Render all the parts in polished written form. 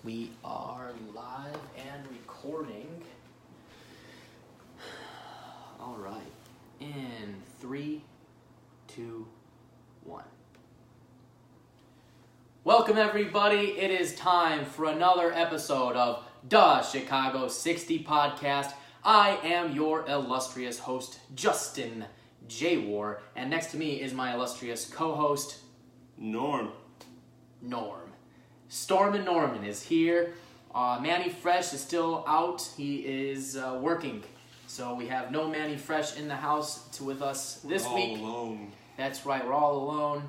We are live and recording. All right. In 3, 2, 1. Welcome, everybody. It is time for another episode of the Chicago 60 podcast. I am your illustrious host, Justin J. War, and next to me is my illustrious co-host, Norm. Storm and Norman is here. Manny Fresh is still out. He is working. So we have no Manny Fresh in the house with us this week. All alone. That's right, we're all alone.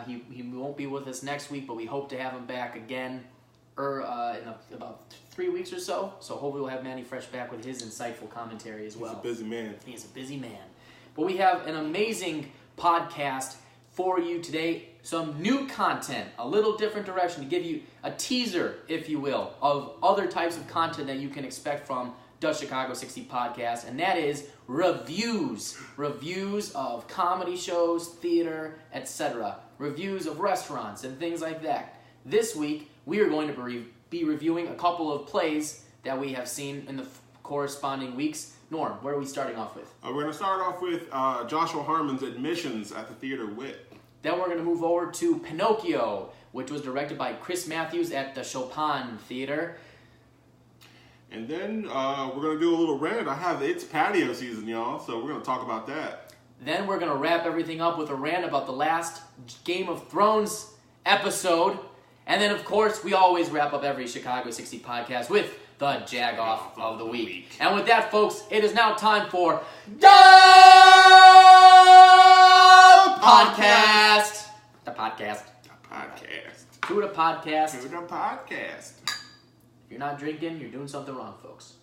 He won't be with us next week, but we hope to have him back again in about 3 weeks or so. So hopefully we'll have Manny Fresh back with his insightful commentary as well. He's a busy man. He's a busy man. But we have an amazing podcast for you today. Some new content, a little different direction to give you a teaser, if you will, of other types of content that you can expect from the Chicago 60 podcast, and that is reviews. Reviews of comedy shows, theater, etc. Reviews of restaurants and things like that. This week, we are going to be reviewing a couple of plays that we have seen in the corresponding weeks. Norm, where are we starting off with? We're going to start off with Joshua Harmon's Admissions at the Theater Wit. Then we're going to move over to Pinocchio, which was directed by Chris Matthews at the Chopin Theater. And then we're going to do a little rant. It's patio season, y'all, so we're going to talk about that. Then we're going to wrap everything up with a rant about the last Game of Thrones episode. And then, of course, we always wrap up every Chicago 60 podcast with the Jag-Off of the Week. And with that, folks, it is now time for The Podcast. The podcast. To the podcast. If you're not drinking, you're doing something wrong, folks.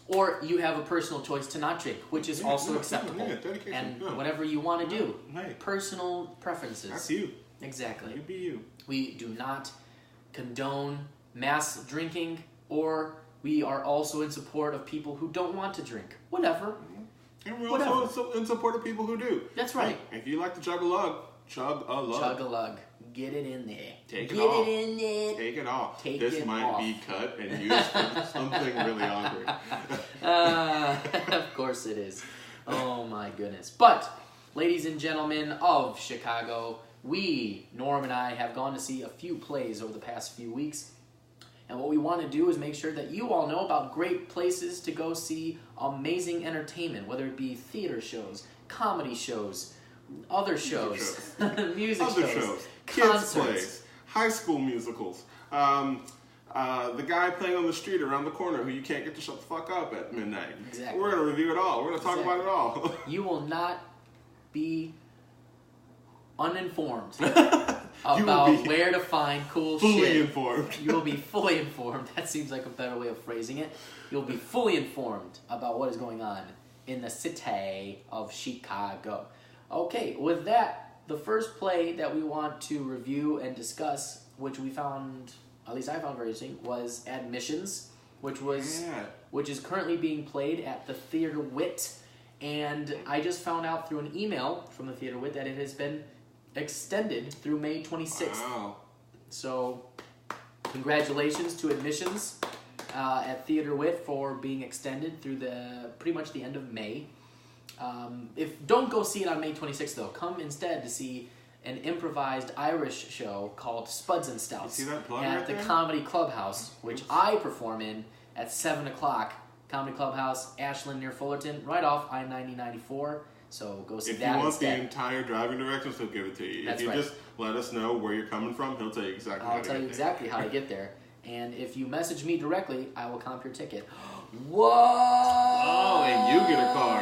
Or you have a personal choice to not drink, which is also acceptable. And whatever you want to do. Personal preferences. That's you. Exactly. You be you. We do not condone mass drinking, or we are also in support of people who don't want to drink. Whatever. And we're also in support of people who do. That's right. If you like to chug a lug, chug a lug. Chug a lug. Get it in there. Take it Get off. it in there. Take it off. Take this it might off. be cut and used for something really awkward. Of course it is. Oh my goodness. But, ladies and gentlemen of Chicago, Norm and I, have gone to see a few plays over the past few weeks. And what we want to do is make sure that you all know about great places to go see amazing entertainment, whether it be theater shows, comedy shows, other shows, music shows, kids plays, high school musicals, the guy playing on the street around the corner who you can't get to shut the fuck up at midnight. Exactly. We're going to review it all. We're going to talk about it all. You will not be uninformed about where to find cool shit. Fully informed. You will be fully informed. That seems like a better way of phrasing it. You'll be fully informed about what is going on in the city of Chicago. Okay, with that, the first play that we want to review and discuss, which we found, at least I found very interesting, was Admissions, which is currently being played at the Theater Wit. And I just found out through an email from the Theater Wit that it has been extended through May 26th. Wow. So, congratulations to Admissions at Theater Wit for being extended through pretty much the end of May. Don't go see it on May 26th though. Come instead to see an improvised Irish show called Spuds and Stouts at the Comedy Clubhouse, which I perform in at 7 o'clock. Comedy Clubhouse, Ashland near Fullerton, right off I-90-94. So go see that instead. If you want the entire driving directions, he'll give it to you. That's if you right. just let us know where you're coming from, he'll tell you exactly how to get there. I'll tell you exactly how to get there. And if you message me directly, I will comp your ticket. Whoa! Oh, and you get a car,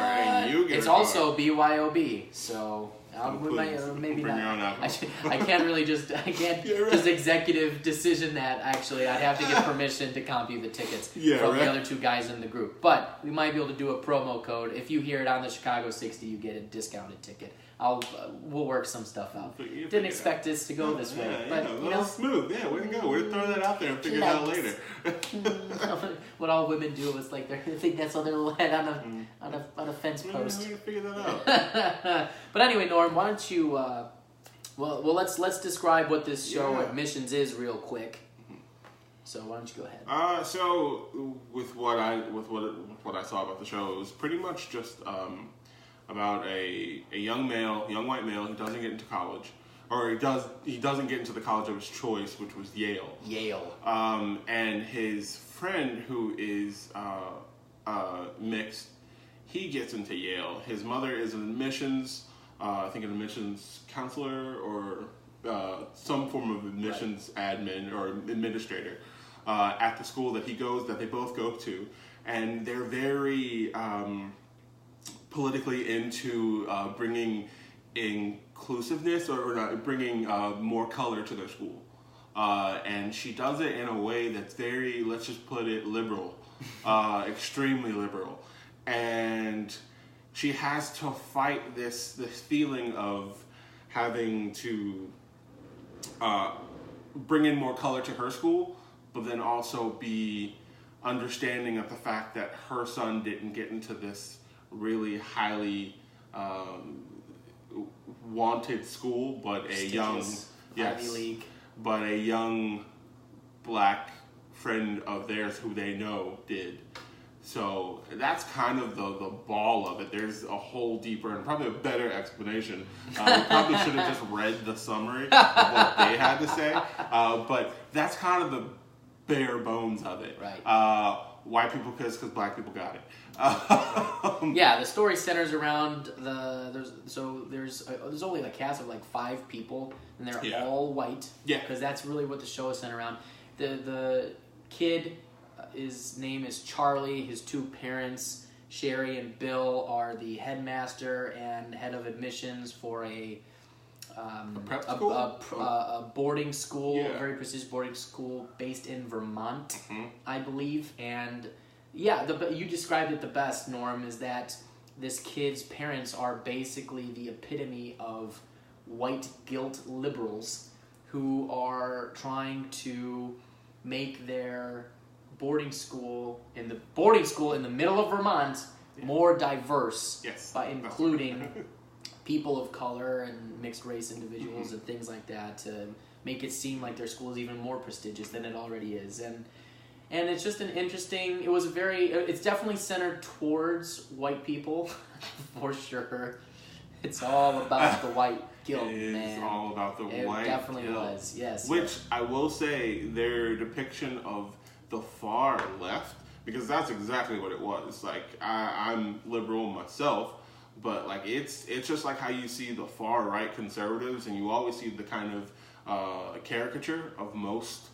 It's also BYOB, so maybe bring not. your own alcohol. I can't just executive decision that. Actually, I'd have to get permission to comp you the tickets from the other two guys in the group. But we might be able to do a promo code. If you hear it on the Chicago 60, you get a discounted ticket. We'll work some stuff out. Didn't expect this to go this way, but you know, smooth. Yeah, way to go. Way to throw that out there and figure it out later. What all women do is like they think that's on their little head on a fence post. Figure that out. But anyway, Norm, why don't Well, let's describe what this show Admissions is real quick. So why don't you go ahead? So with what I saw about the show, it was pretty much just about a young white male who doesn't get into college, or he doesn't get into the college of his choice, which was Yale. And his friend, who is mixed, he gets into Yale. His mother is an admissions, I think an admissions counselor or some form of admissions admin or administrator at the school that they both go to, and they're very politically into bringing inclusiveness or not, bringing more color to their school. And she does it in a way that's very, let's just put it, liberal, extremely liberal. And she has to fight this feeling of having to bring in more color to her school, but then also be understanding of the fact that her son didn't get into this really highly wanted school, but a young, Ivy League, but a young black friend of theirs who they know did. So that's kind of the ball of it. There's a whole deeper and probably a better explanation. We probably should have just read the summary of what they had to say. But that's kind of the bare bones of it. Right. White people pissed because black people got it. The story centers around there's only a cast of like 5 people, and they're all white. Yeah. Because that's really what the show is centered around. The kid, his name is Charlie. His 2 parents, Sherry and Bill, are the headmaster and head of admissions for a prep school? A boarding school, Yeah. a very prestigious boarding school based in Vermont, I believe. And you described it the best, Norm, is that this kid's parents are basically the epitome of white guilt liberals who are trying to make their boarding school in the middle of Vermont more diverse by including people of color and mixed race individuals and things like that, to make it seem like their school is even more prestigious than it already is. And it's just it's definitely centered towards white people for sure. It's all about the white guilt, man. It's all about the white guilt. It definitely was, yes. Which I will say, their depiction of the far left, because that's exactly what it was. Like, I'm liberal myself, but like it's just like how you see the far right conservatives, and you always see the kind of caricature of most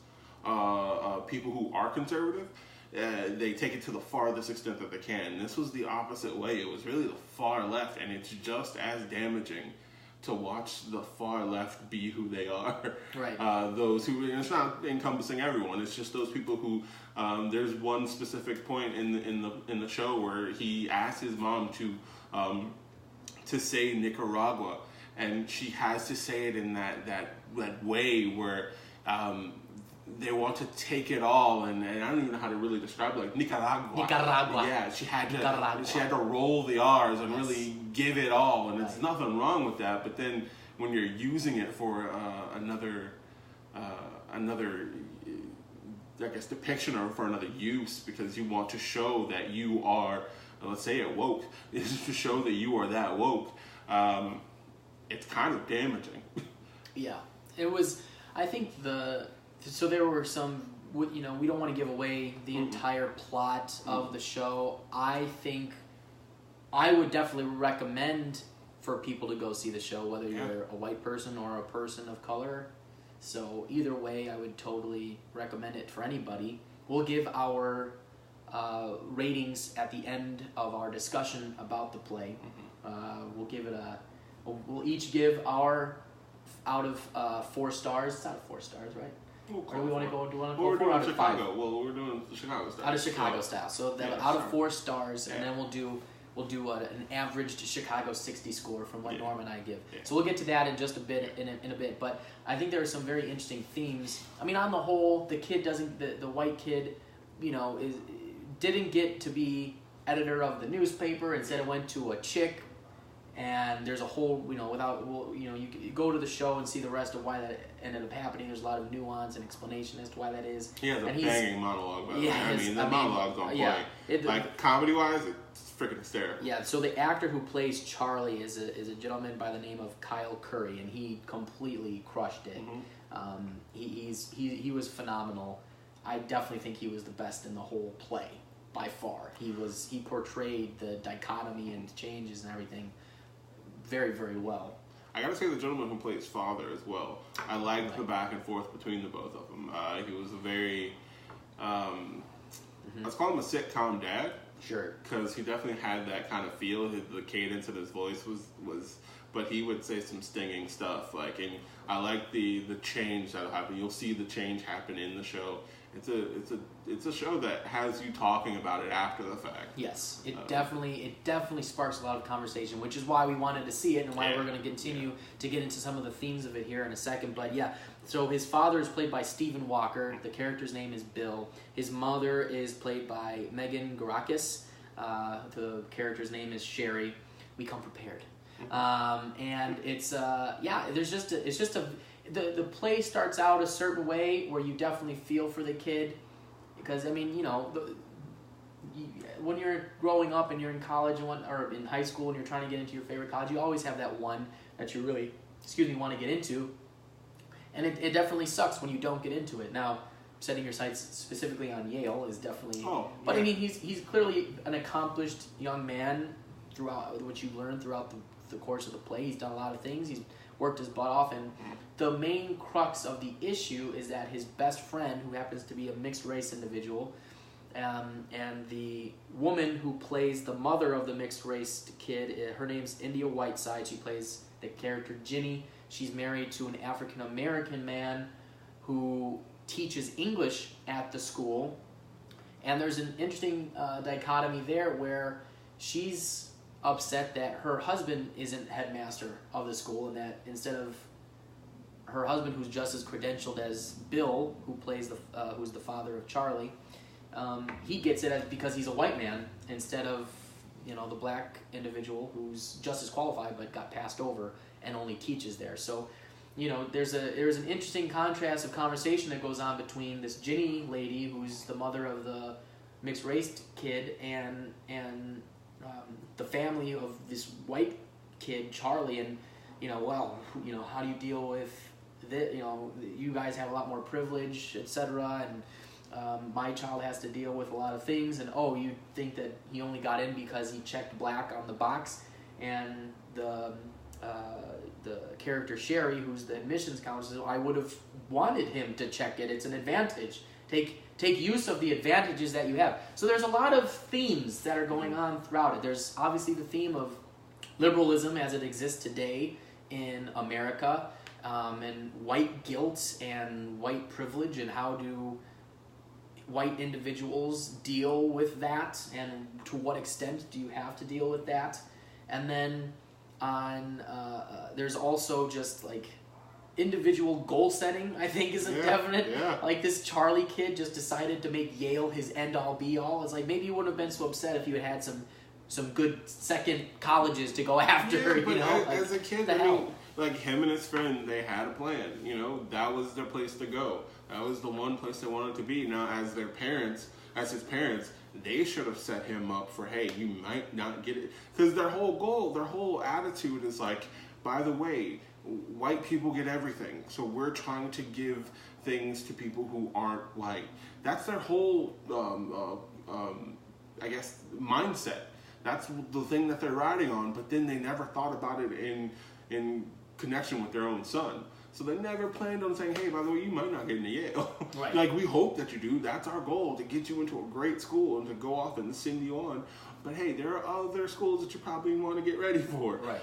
people who are conservative. They take it to the farthest extent that they can. This was the opposite way. It was really the far left, and it's just as damaging to watch the far left be who they are. Right. Those who, and it's not encompassing everyone. It's just those people who. There's one specific point in the show where he asks his mom to say Nicaragua, and she has to say it in that way where they want to take it all, and I don't even know how to really describe it, like Nicaragua. Yeah, she had to roll the R's and really give it all, and there's nothing wrong with that. But then when you're using it for another I guess depiction, or for another use, because you want to show that you are, let's say it woke, to show that you are that woke, it's kind of damaging. Yeah, it was. I think so there were some, we don't want to give away the entire plot of the show. I think I would definitely recommend for people to go see the show, whether you're a white person or a person of color. So either way, I would totally recommend it for anybody. We'll give our ratings at the end of our discussion about the play. We'll each give our out of 4 stars. It's out of 4 stars, right? Or do we want to go? Do we want to go 4 out of 5? Well, we're doing Chicago style. Out of Chicago style. So out of 4 stars, and then we'll do an averaged Chicago 60 score from what Norm and I give. Yeah. So we'll get to that in just a bit, in a bit. But I think there are some very interesting themes. I mean, on the whole, the white kid, didn't get to be editor of the newspaper. Instead, it went to a chick, And there's a whole, you go to the show and see the rest of why that ended up happening. There's a lot of nuance and explanation as to why that is. He has a banging monologue, by the way. The monologue's on point. Like, comedy-wise, it's freaking hysterical. Yeah, so the actor who plays Charlie is a gentleman by the name of Kyle Curry, and he completely crushed it. He was phenomenal. I definitely think he was the best in the whole play, by far. He portrayed the dichotomy and changes and everything very, very well. I gotta say, the gentleman who plays father as well. I liked the back and forth between the both of them. He was a very, let's call him a sitcom dad. Sure. Because he definitely had that kind of feel. The cadence of his voice was, but he would say some stinging stuff. Like, and I like the change that'll happen. You'll see the change happen in the show. It's a show that has you talking about it after the fact. Yes, it definitely sparks a lot of conversation, which is why we wanted to see it and why we're going to continue to get into some of the themes of it here in a second. But yeah, so his father is played by Stephen Walker. The character's name is Bill. His mother is played by Megan Garakis. The character's name is Sherry. We come prepared, and it's The play starts out a certain way where you definitely feel for the kid, because I mean, when you're growing up and you're in college or in high school and you're trying to get into your favorite college, you always have that one that you really, want to get into, and it definitely sucks when you don't get into it. Now, setting your sights specifically on Yale is definitely, but I mean, he's clearly an accomplished young man throughout, which you learn throughout the course of the play. He's done a lot of things. He's worked his butt off, and the main crux of the issue is that his best friend, who happens to be a mixed race individual, and the woman who plays the mother of the mixed race kid, her name's India Whiteside. She plays the character Ginny. She's married to an African American man who teaches English at the school, and there's an interesting dichotomy there where she's upset that her husband isn't headmaster of the school, and that instead of her husband, who's just as credentialed as Bill, who's the father of Charlie, he gets it because he's a white man instead of the black individual who's just as qualified but got passed over and only teaches there. So there's an interesting contrast of conversation that goes on between this Ginny lady, who's the mother of the mixed race kid, and the family of this white kid, Charlie, and how do you deal with this? You guys have a lot more privilege, etc., and my child has to deal with a lot of things, and you think that he only got in because he checked black on the box, and the character Sherry, who's the admissions counselor, I would have wanted him to check it. It's an advantage. Take use of the advantages that you have. So there's a lot of themes that are going on throughout it. There's obviously the theme of liberalism as it exists today in America, and white guilt and white privilege, and how do white individuals deal with that, and to what extent do you have to deal with that? And then there's also just like individual goal setting, I think, is a definite. Yeah. Like, this Charlie kid just decided to make Yale his end-all be-all. It's like, maybe you wouldn't have been so upset if you had some good second colleges to go after. Yeah, but as a kid, like him and his friend, they had a plan. That was their place to go. That was the one place they wanted to be. Now, as his parents, they should have set him up for, hey, you might not get it. Because their whole goal, their whole attitude is like, by the way, white people get everything, so we're trying to give things to people who aren't white. That's their whole, I guess, mindset. That's the thing that they're riding on, but then they never thought about it in connection with their own son. So they never planned on saying, hey, by the way, you might not get into Yale. Right. Like, we hope that you do. That's our goal, to get you into a great school and to go off and send you on. But hey, there are other schools that you probably want to get ready for. Right.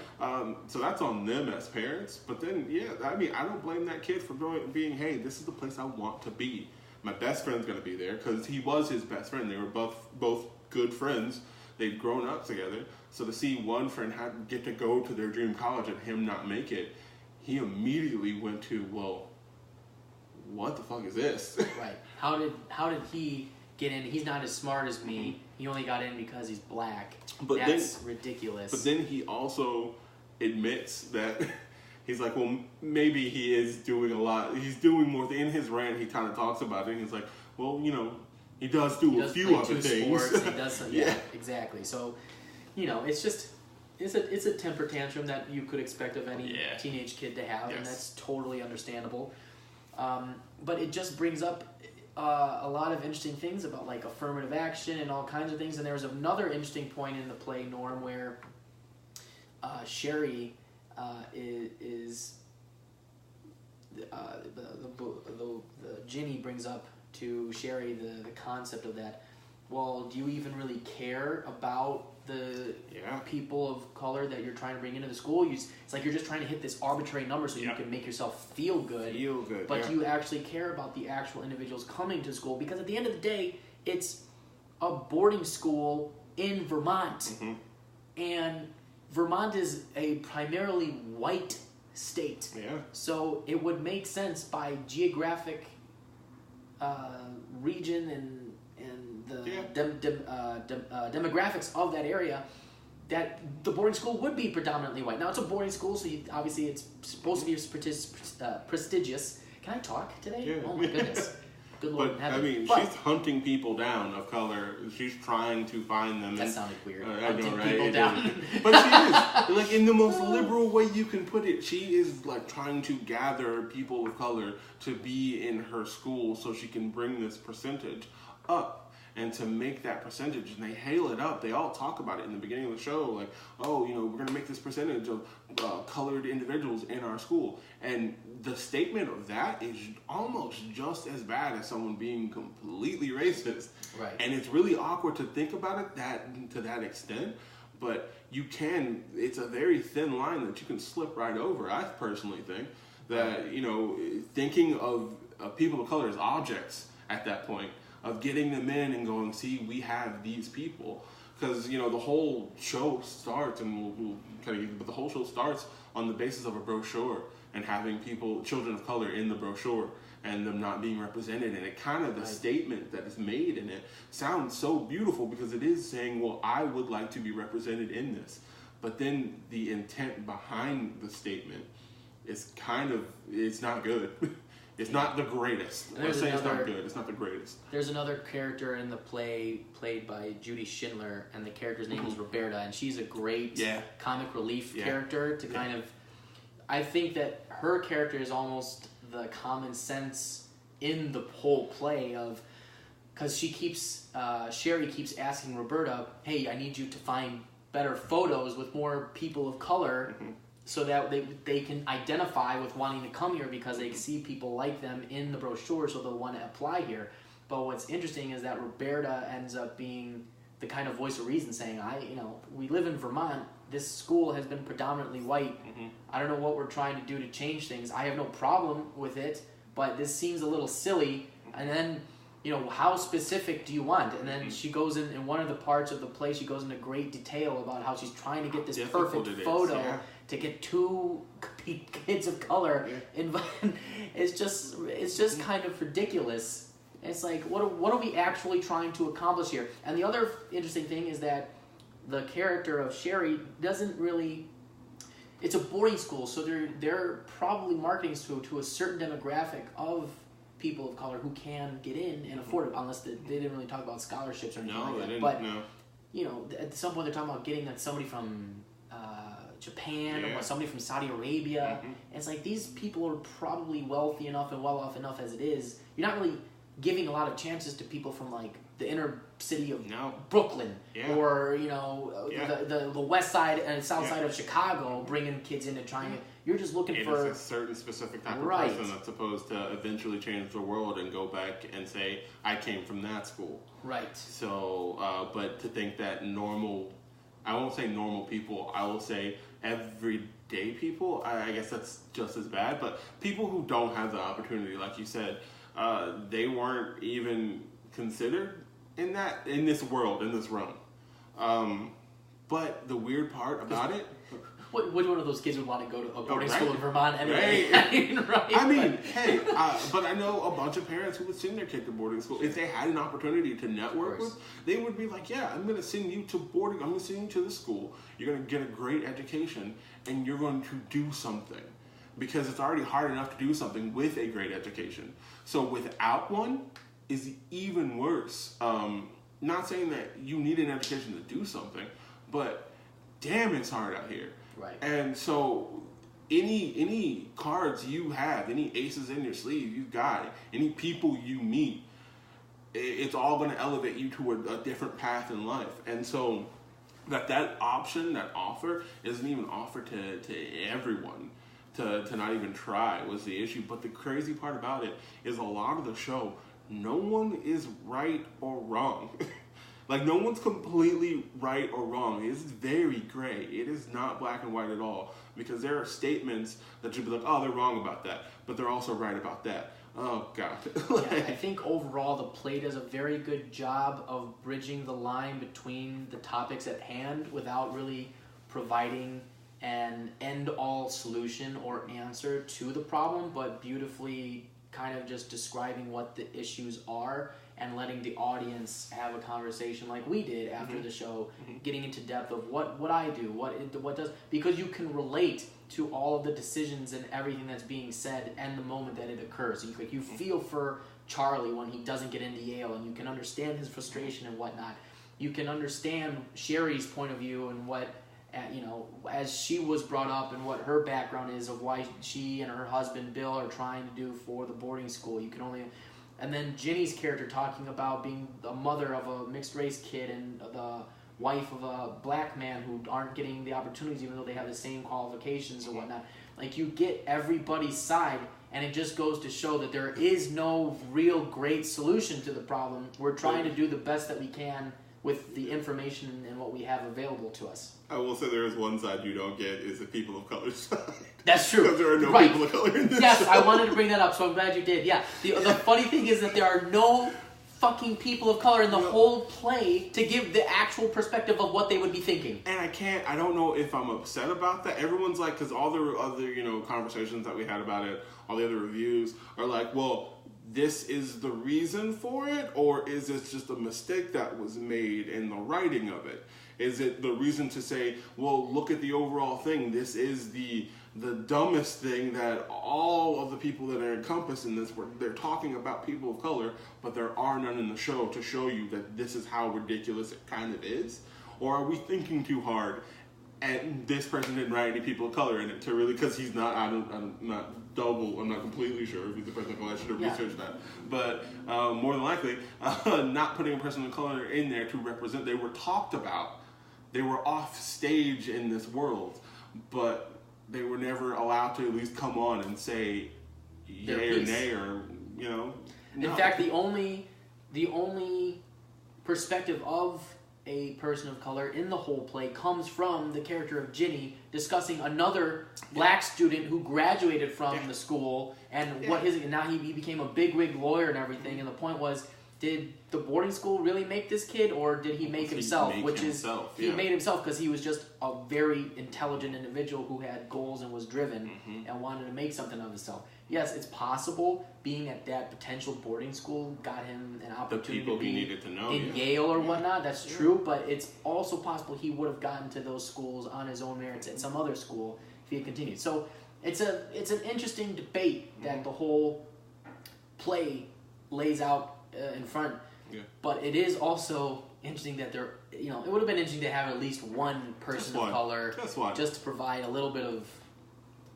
So that's on them as parents. But then, I don't blame that kid for being, hey, this is the place I want to be. My best friend's going to be there, because he was his best friend. They were both good friends. They'd grown up together. So to see one friend get to go to their dream college and him not make it, he immediately went to, well, what the fuck is this? Right. How did he get in? He's not as smart as me. He only got in because he's black. That's ridiculous. But then he also admits that he's like, well, maybe he is doing a lot. He's doing more. In his rant, he kind of talks about it. And he's like, well, he does do a few other things. Sports, he does some, yeah, exactly. So, it's just it's a temper tantrum that you could expect of any teenage kid to have, and that's totally understandable. But it just brings up a lot of interesting things about like affirmative action and all kinds of things. And there was another interesting point in the play, Norm, where Sherry is the Ginny brings up to Sherry the concept of that. Well, do you even really care about the people of color that you're trying to bring into the school? It's like you're just trying to hit this arbitrary number so you can make yourself feel good. But do you actually care about the actual individuals coming to school? Because at the end of the day, it's a boarding school in Vermont. Mm-hmm. And Vermont is a primarily white state. Yeah. So it would make sense by geographic region and the demographics of that area that the boarding school would be predominantly white. Now, it's a boarding school, so obviously it's supposed to be prestigious. Can I talk today? Yeah. Oh, my goodness. Good Lord in heaven. She's hunting people down of color. She's trying to find them. That sounded weird. I know, right? People down. But she is. Like, in the most liberal way you can put it, she is, like, trying to gather people of color to be in her school so she can bring this percentage up. And to make that percentage, and they hail it up. They all talk about it in the beginning of the show, like, oh, we're going to make this percentage of colored individuals in our school. And the statement of that is almost just as bad as someone being completely racist. Right. And it's really awkward to think about it to that extent. But it's a very thin line that you can slip right over. I personally think that, thinking of people of color as objects at that point, of getting them in and going, see, we have these people. Because, the whole show starts, and we'll kind of, but the whole show starts on the basis of a brochure and having children of color in the brochure and them not being represented. And it kind of, the statement that is made in it sounds so beautiful because it is saying, well, I would like to be represented in this. But then the intent behind the statement is it's not good. It's not the greatest. Let's say it's not good. It's not the greatest. There's another character in the play played by Judy Schindler, and the character's name is Roberta, and she's a great comic relief character to kind of... I think that her character is almost the common sense in the whole play of... Because Sherry keeps asking Roberta, hey, I need you to find better photos with more people of color... Mm-hmm. So that they can identify with wanting to come here because they see people like them in the brochure, so they'll want to apply here. But what's interesting is that Roberta ends up being the kind of voice of reason, saying, we live in Vermont. This school has been predominantly white. Mm-hmm. I don't know what we're trying to do to change things. I have no problem with it, but this seems a little silly. And then, how specific do you want? And then she goes in one of the parts of the play, she goes into great detail about how she's trying to get this perfect photo to get two kids of color involved. It's just kind of ridiculous. It's like, what are we actually trying to accomplish here? And the other interesting thing is that the character of Sherry doesn't really... It's a boarding school, so they're probably marketing to a certain demographic of people of color who can get in and afford it, unless they didn't really talk about scholarships or anything like that. They didn't, but, at some point they're talking about getting somebody from Japan or somebody from Saudi Arabia. Mm-hmm. And it's like, these people are probably wealthy enough and well off enough as it is. You're not really giving a lot of chances to people from like the inner city of Brooklyn or the west side and south side of Chicago, bringing kids in and trying to... You're just looking for a certain specific type of person that's supposed to eventually change the world and go back and say, I came from that school. Right. So, but to think that I won't say normal people, I will say everyday people, I guess that's just as bad, but people who don't have the opportunity, like you said, they weren't even considered in this world, in this realm. But the weird part about it... Which one of those kids would want to go to a boarding school in Vermont anyway? Hey, but I know a bunch of parents who would send their kid to boarding school. If they had an opportunity to network with, they would be like, yeah, I'm going to send you to boarding. I'm going to send you to this school. You're going to get a great education, and you're going to do something. Because it's already hard enough to do something with a great education. So without one is even worse. Not saying that you need an education to do something, but damn, it's hard out here. Right. And so any cards you have, any aces in your sleeve you got, any people you meet, it's all going to elevate you to a different path in life. And so that option, that offer, isn't even offered to everyone. To not even try was the issue. But the crazy part about it is a lot of the show, no one is right or wrong. Like, no one's completely right or wrong. It's very gray. It is not black and white at all. Because there are statements that you'd be like, oh, they're wrong about that. But they're also right about that. Oh, God. Yeah, I think overall the play does a very good job of bridging the line between the topics at hand without really providing an end-all solution or answer to the problem, but beautifully kind of just describing what the issues are and letting the audience have a conversation like we did after the show, getting into depth of what I do, what does, because you can relate to all of the decisions and everything that's being said and the moment that it occurs. You feel for Charlie when he doesn't get into Yale, and you can understand his frustration and whatnot. You can understand Sherry's point of view and what, as she was brought up and what her background is of why she and her husband Bill are trying to do for the boarding school. And then Ginny's character talking about being the mother of a mixed race kid and the wife of a black man who aren't getting the opportunities even though they have the same qualifications or whatnot. Like, you get everybody's side, and it just goes to show that there is no real great solution to the problem. We're trying to do the best that we can with the information and what we have available to us. I will say there is one side you don't get, is the people of color side. That's true. Because there are no right. people of color in this Yes, show. I wanted to bring that up, so I'm glad you did. Yeah, the funny thing is that there are no fucking people of color in the whole play to give the actual perspective of what they would be thinking. And I don't know if I'm upset about that. Everyone's like, because all the other, conversations that we had about it, all the other reviews are like, well, this is the reason for it, or is this just a mistake that was made in the writing of it? Is it the reason to say, well, look at the overall thing, this is the dumbest thing that all of the people that are encompassed in this, they're talking about people of color, but there are none in the show to show you that this is how ridiculous it kind of is? Or are we thinking too hard, and this person didn't write any people of color in it to really, because he's not, I'm not completely sure if he's a person of color, I should have researched that. But more than likely, not putting a person of color in there to represent, they were talked about, they were off stage in this world, but they were never allowed to at least come on and say yay or nay or, no. In fact, the only perspective of a person of color in the whole play comes from the character of Ginny discussing another black student who graduated from the school and what his, and now he became a bigwig lawyer and everything, and the point was, did the boarding school really make this kid, or did he make himself? He made himself because he was just a very intelligent individual who had goals and was driven and wanted to make something of himself. Yes, it's possible being at that potential boarding school got him an opportunity to be in Yale or whatnot. That's true, but it's also possible he would have gotten to those schools on his own merits at some other school if he had continued. So it's an interesting debate that the whole play lays out in front, but it is also interesting that there, it would have been interesting to have at least one person of color just to provide a little bit of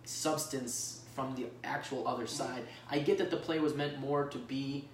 substance from the actual other side. I get that the play was meant more to be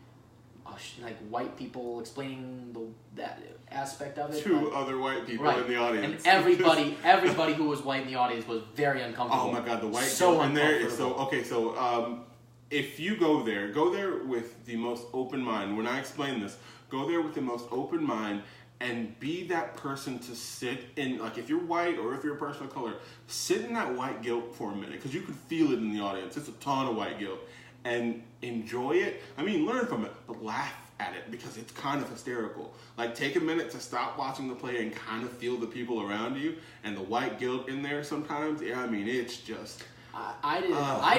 like white people explaining that aspect of it to other white people in the audience, and everybody who was white in the audience was very uncomfortable. Oh my god, the white girl in there is so okay. So if you go there with the most open mind. When I explain this, go there with the most open mind and be that person to sit in, like, if you're white or if you're a person of color, sit in that white guilt for a minute, because you could feel it in the audience. It's a ton of white guilt, and enjoy it. I mean, learn from it, but laugh at it, because it's kind of hysterical. Like, take a minute to stop watching the play and kind of feel the people around you, and the white guilt in there sometimes. Yeah, I mean, it's just... I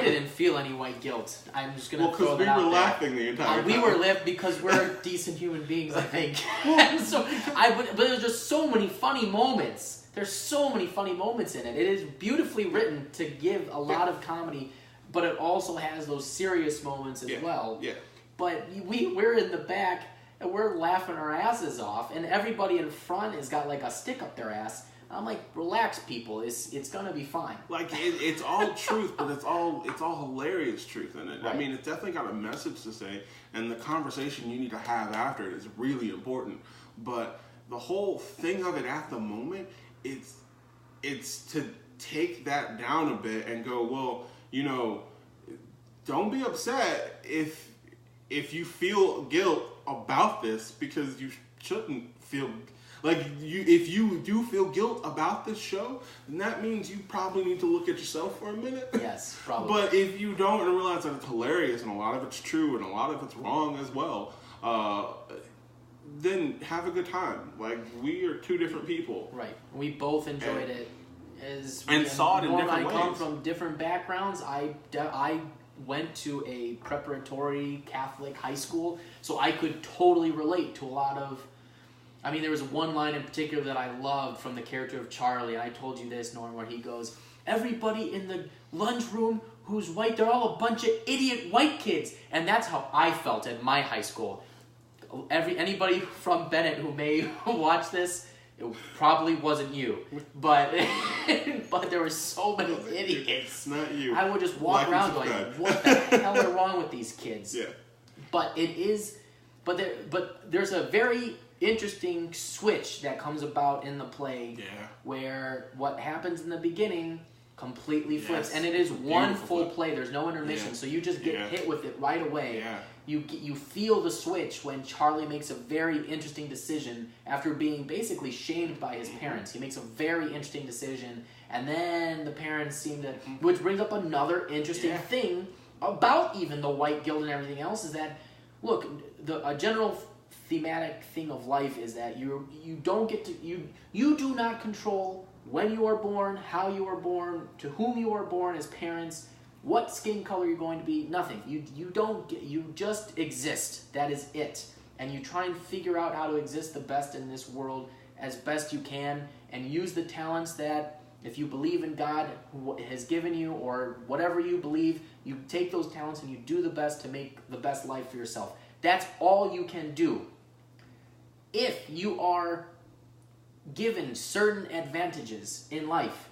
didn't feel any white guilt. I'm just gonna throw that out there. Because we were laughing the entire time. We were laughing because we're decent human beings, I think. But there's just so many funny moments there's so many funny moments in it. It is beautifully written to give a lot of comedy, but it also has those serious moments as well. Yeah. But we're in the back and we're laughing our asses off, and everybody in front has got like a stick up their ass. I'm like, relax, people. It's gonna be fine. Like it's all truth, but it's all hilarious truth in it. Right. I mean, it's definitely got a message to say, and the conversation you need to have after it is really important. But the whole thing of it at the moment, it's to take that down a bit and go, well, you know, don't be upset if you feel guilt about this, because you shouldn't feel like if you do feel guilt about this show, then that means you probably need to look at yourself for a minute. Yes, probably. But if you don't and realize that it's hilarious and a lot of it's true and a lot of it's wrong as well, then have a good time. Like, we are two different people. Right. We both enjoyed it. And saw it in different Norm and I come ways. from different backgrounds. I went to a preparatory Catholic high school, so I could totally relate to a lot of... I mean, there was one line in particular that I loved from the character of Charlie, and I told you this, Norm, where he goes, everybody in the lunchroom who's white, they're all a bunch of idiot white kids. And that's how I felt at my high school. Anybody from Bennett who may watch this, it probably wasn't you. But but there were so many idiots. It's not you. I would just walk around going, what the hell are wrong with these kids? Yeah. But there's a very interesting switch that comes about in the play, where what happens in the beginning completely flips, and it is one full play. There's no intermission, so you just get hit with it right away. Yeah. You feel the switch when Charlie makes a very interesting decision after being basically shamed by his parents. He makes a very interesting decision, and then the parents seem to, which brings up another interesting thing about even the white guilt and everything else, is that, look, a general thematic thing of life is that you do not control when you are born, how you are born, to whom you are born as parents, what skin color you're going to be, nothing. You just exist. That is it. And you try and figure out how to exist the best in this world as best you can, and use the talents that, if you believe in God who has given you, or whatever you believe, you take those talents and you do the best to make the best life for yourself. That's all you can do. If you are given certain advantages in life,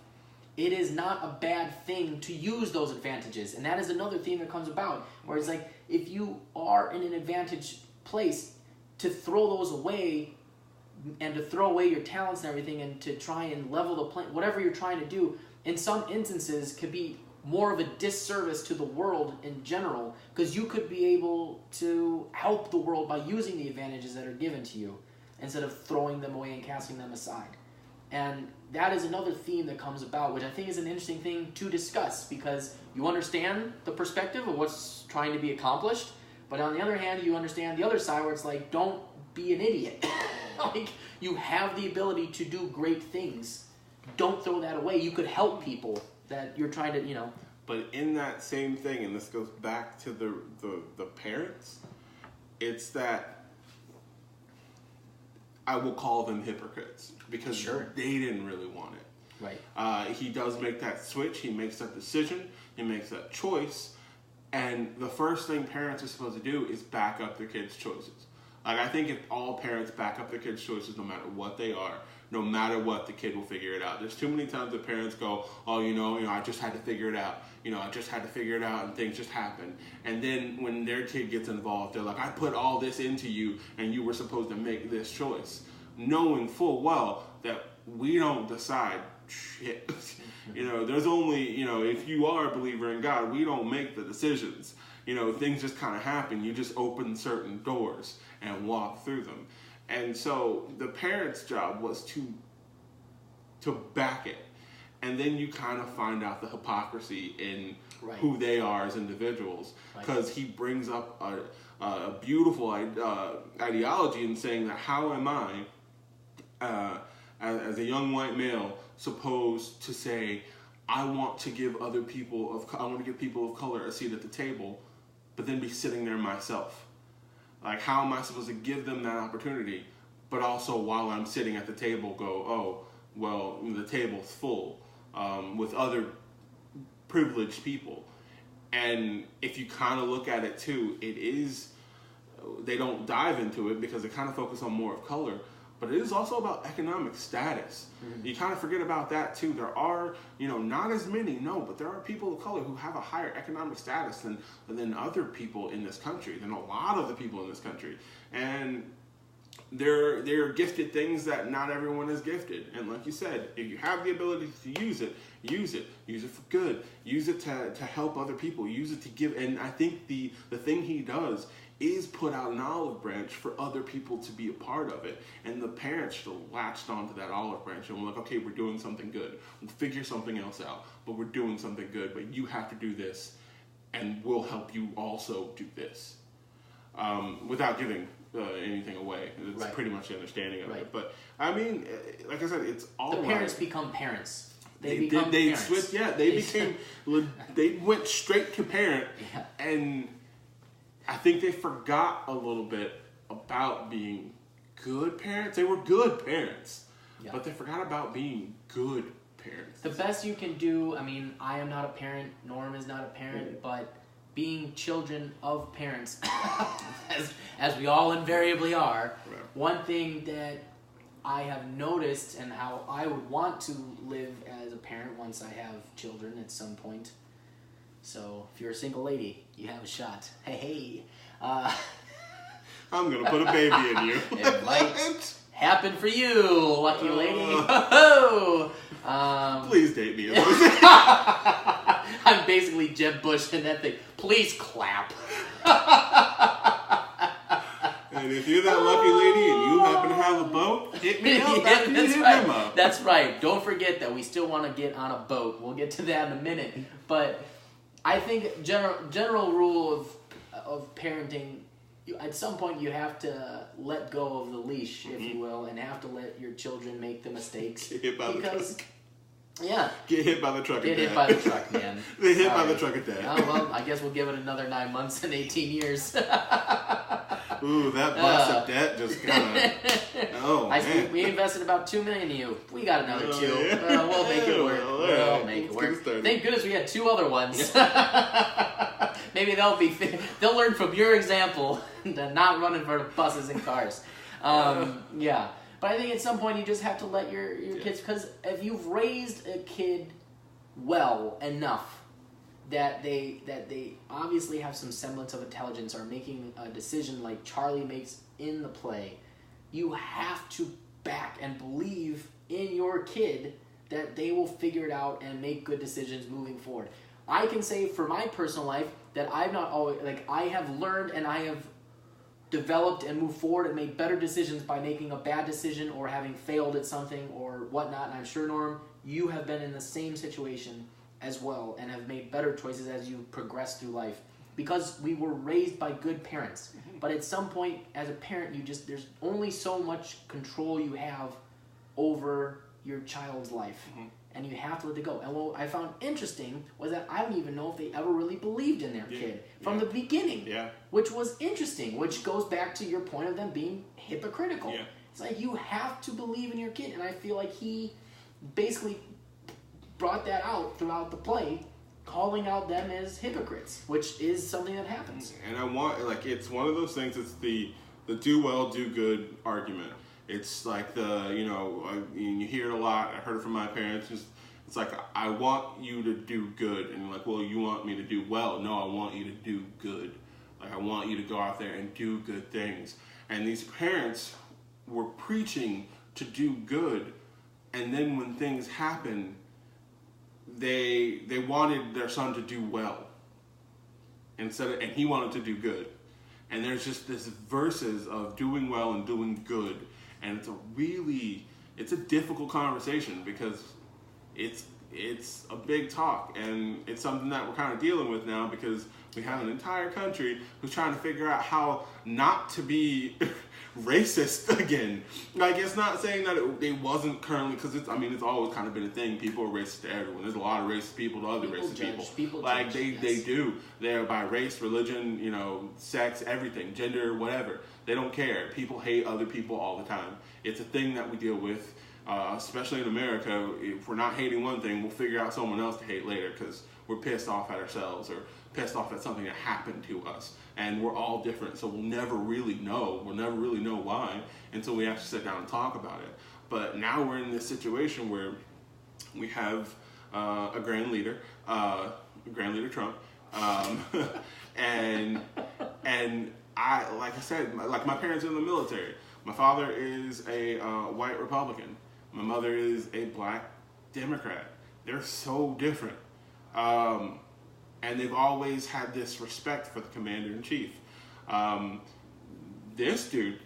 it is not a bad thing to use those advantages. And that is another theme that comes about, where it's like, if you are in an advantaged place, to throw those away, and to throw away your talents and everything, and to try and level the playing, whatever you're trying to do, in some instances could be more of a disservice to the world in general, because you could be able to help the world by using the advantages that are given to you, instead of throwing them away and casting them aside. And that is another theme that comes about, which I think is an interesting thing to discuss, because you understand the perspective of what's trying to be accomplished, but on the other hand, you understand the other side, where it's like, don't be an idiot. Like, you have the ability to do great things. Don't throw that away. You could help people that you're trying to, But in that same thing, and this goes back to the parents, it's that I will call them hypocrites, because they didn't really want it. Right. He does make that switch. He makes that decision. He makes that choice. And the first thing parents are supposed to do is back up their kids' choices. Like, I think if all parents back up their kids' choices, no matter what they are, no matter what, the kid will figure it out. There's too many times that parents go, oh, I just had to figure it out. I just had to figure it out, and things just happen. And then when their kid gets involved, they're like, I put all this into you, and you were supposed to make this choice. Knowing full well that we don't decide shit. There's only, if you are a believer in God, we don't make the decisions. Things just kind of happen. You just open certain doors and walk through them. And so the parents' job was to back it. And then you kind of find out the hypocrisy in who they are as individuals. Because he brings up a beautiful ideology in saying that, how am I, as a young white male, supposed to say, I want to give people of color a seat at the table, but then be sitting there myself? Like, how am I supposed to give them that opportunity, but also while I'm sitting at the table go, oh, well, the table's full with other privileged people. And if you kind of look at it too, they don't dive into it because they kind of focus on more of color, but it is also about economic status. Mm-hmm. You kind of forget about that too. There are, not as many, but there are people of color who have a higher economic status than other people in this country, than a lot of the people in this country. And they're gifted things that not everyone is gifted. And like you said, if you have the ability to use it. Use it for good. Use it to help other people. Use it to give. And I think the thing he does is put out an olive branch for other people to be a part of it. And the parents should have latched onto that olive branch and were like, okay, we're doing something good. We'll figure something else out, but we're doing something good. But you have to do this, and we'll help you also do this. Without giving anything away. It's right. pretty much the understanding of right. it. But I mean, like I said, it's all the parents right. become parents. They parents. switched. Yeah, they went straight to parent, yeah. And I think they forgot a little bit about being good parents. They were good parents, yeah. But they forgot about being good parents. The best you can do. I mean, I am not a parent. Norm is not a parent, but being children of parents, as we all invariably are, right. One thing that I have noticed and how I would want to live as a parent once I have children at some point. So if you're a single lady, you have a shot. Hey. I'm going to put a baby in you. It might happen for you, lucky lady. Please date me. I'm basically Jeb Bush in that thing. Please clap. And if you're that lucky lady and you happen to have a boat, hit me up. Yeah, that's right. That's right. Don't forget that we still want to get on a boat. We'll get to that in a minute. But I think general rule of parenting, at some point you have to let go of the leash, if you will, and have to let your children make the mistakes. Get hit by the truck. Yeah. Get hit by the truck. Get hit by the truck, man. Get hit by the truck at that. Oh, well, I guess we'll give it another 9 months and 18 years. Ooh, that box of debt just kind of... Oh, man. We invested about $2 million in you. We got another $2 million. Yeah. We'll make it work. We'll make it work. Thank goodness we had 2 other ones. Maybe they'll learn from your example to not running for buses and cars. Yeah. But I think at some point you just have to let your kids, because if you've raised a kid well enough that they obviously have some semblance of intelligence, or making a decision like Charlie makes in the play, you have to back and believe in your kid that they will figure it out and make good decisions moving forward. I can say for my personal life that I've not always, I have learned and I have developed and moved forward and made better decisions by making a bad decision or having failed at something or whatnot. And I'm sure, Norm, you have been in the same situation as well and have made better choices as you progress through life, because we were raised by good parents. Mm-hmm. But at some point, as a parent, there's only so much control you have over your child's life. Mm-hmm. And you have to let it go. And what I found interesting was that I don't even know if they ever really believed in their kid from the beginning. Yeah. Which was interesting, which goes back to your point of them being hypocritical. Yeah. It's like you have to believe in your kid. And I feel like he basically brought that out throughout the play, calling out them as hypocrites, which is something that happens. And I want, it's one of those things, it's the do well, do good argument. It's like you hear it a lot. I heard it from my parents. It's like, I want you to do good. And you're like, well, you want me to do well. No, I want you to do good. I want you to go out there and do good things. And these parents were preaching to do good. And then when things happen, they wanted their son to do well. And he wanted to do good. And there's just this verses of doing well and doing good. And it's a difficult conversation because it's a big talk, and it's something that we're kind of dealing with now because we have an entire country who's trying to figure out how not to be racist again. It's not saying that it wasn't currently, because it's always kind of been a thing. People are racist to everyone. There's a lot of racist people to other racist people. They do. They're by race, religion, sex, everything, gender, whatever. They don't care. People hate other people all the time. It's a thing that we deal with. especially in America, if we're not hating one thing, we'll figure out someone else to hate later because we're pissed off at ourselves or pissed off at something that happened to us. And we're all different, so we'll never really know. We'll never really know why until we actually sit down and talk about it. But now we're in this situation where we have a grand leader Trump, and like I said, like my parents are in the military. My father is a white Republican. My mother is a black Democrat. They're so different. And they've always had this respect for the commander-in-chief. This dude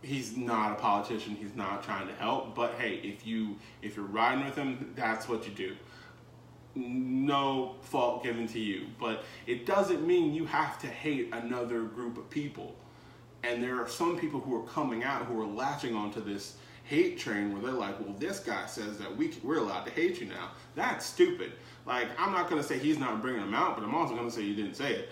he's not a politician. He's not trying to help. But hey, if you're riding with him, that's what you do. No fault given to you. But it doesn't mean you have to hate another group of people. And there are some people who are coming out who are latching onto this hate train where they're like, well, this guy says that we're allowed to hate you now. That's stupid. Like, I'm not going to say he's not bringing them out, but I'm also going to say he didn't say it.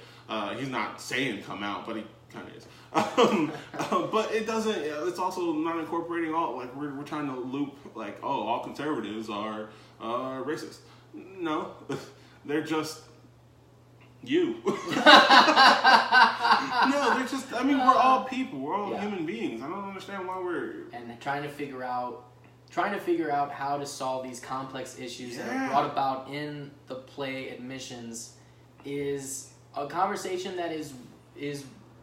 He's not saying come out, but he kind of is. But it doesn't, it's also not incorporating all, like, we're trying to loop, like, oh, all conservatives are racist. No, they're just you. No, they're just, I mean, we're all people. We're all human beings. I don't understand why we're... And trying to figure out how to solve these complex issues that are brought about in the play admissions is a conversation that is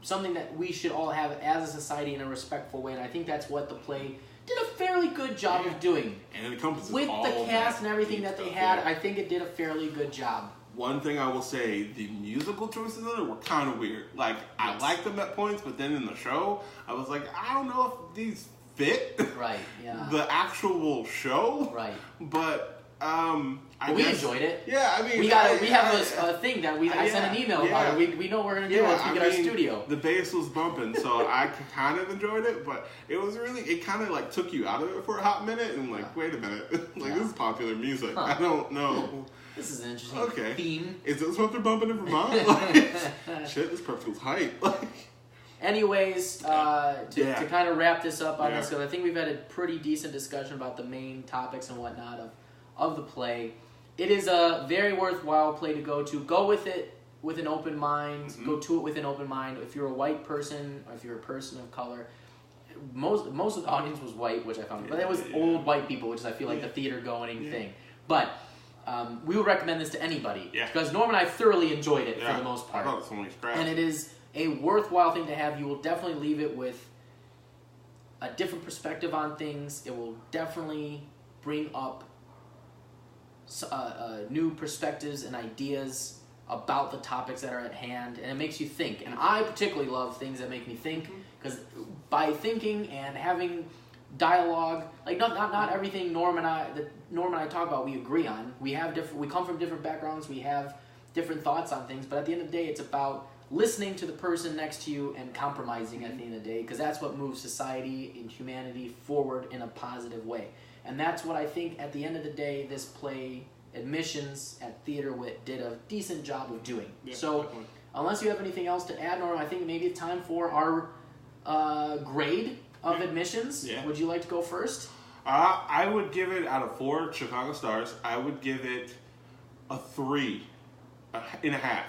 something that we should all have as a society in a respectful way. And I think that's what the play did a fairly good job of doing. And it encompasses with all the cast and everything that they had. Yeah. I think it did a fairly good job. One thing I will say, the musical choices in it were kind of weird. Like, I liked them at points, but then in the show, I was like, I don't know if these fit. Right, yeah. The actual show. Right. But, we enjoyed it. Yeah, I mean... We have a thing that I sent an email about it. We know what we're going to do once we get our studio. The bass was bumping, so I kind of enjoyed it, but it was really... It kind of, like, took you out of it for a hot minute, and, like, wait a minute. This is popular music. Huh. I don't know... This is an interesting theme. Is this what they're bumping in Vermont? Shit, this perfume's hype. Anyways, to kind of wrap this up on this, because I think we've had a pretty decent discussion about the main topics and whatnot of the play. It is a very worthwhile play to go to. Go with it with an open mind. Mm-hmm. Go to it with an open mind. If you're a white person, or if you're a person of color, most of the audience was white, which I found, but it was old white people, which is I feel like the theater going thing. But we would recommend this to anybody because Norm and I thoroughly enjoyed it for the most part. And it is a worthwhile thing to have. You will definitely leave it with a different perspective on things. It will definitely bring up new perspectives and ideas about the topics that are at hand, and it makes you think. And I particularly love things that make me think, because by thinking and having dialogue, like not everything Norm and I talk about we agree on. We come from different backgrounds, we have different thoughts on things, but at the end of the day it's about listening to the person next to you and compromising at the end of the day, because that's what moves society and humanity forward in a positive way. And that's what I think at the end of the day this play Admissions at Theater Wit did a decent job of doing. So definitely. Unless you have anything else to add, Norm, I think maybe it's time for our grade of Admissions. Yeah. Would you like to go first? I would give it, out of 4 Chicago stars, I would give it a 3.5,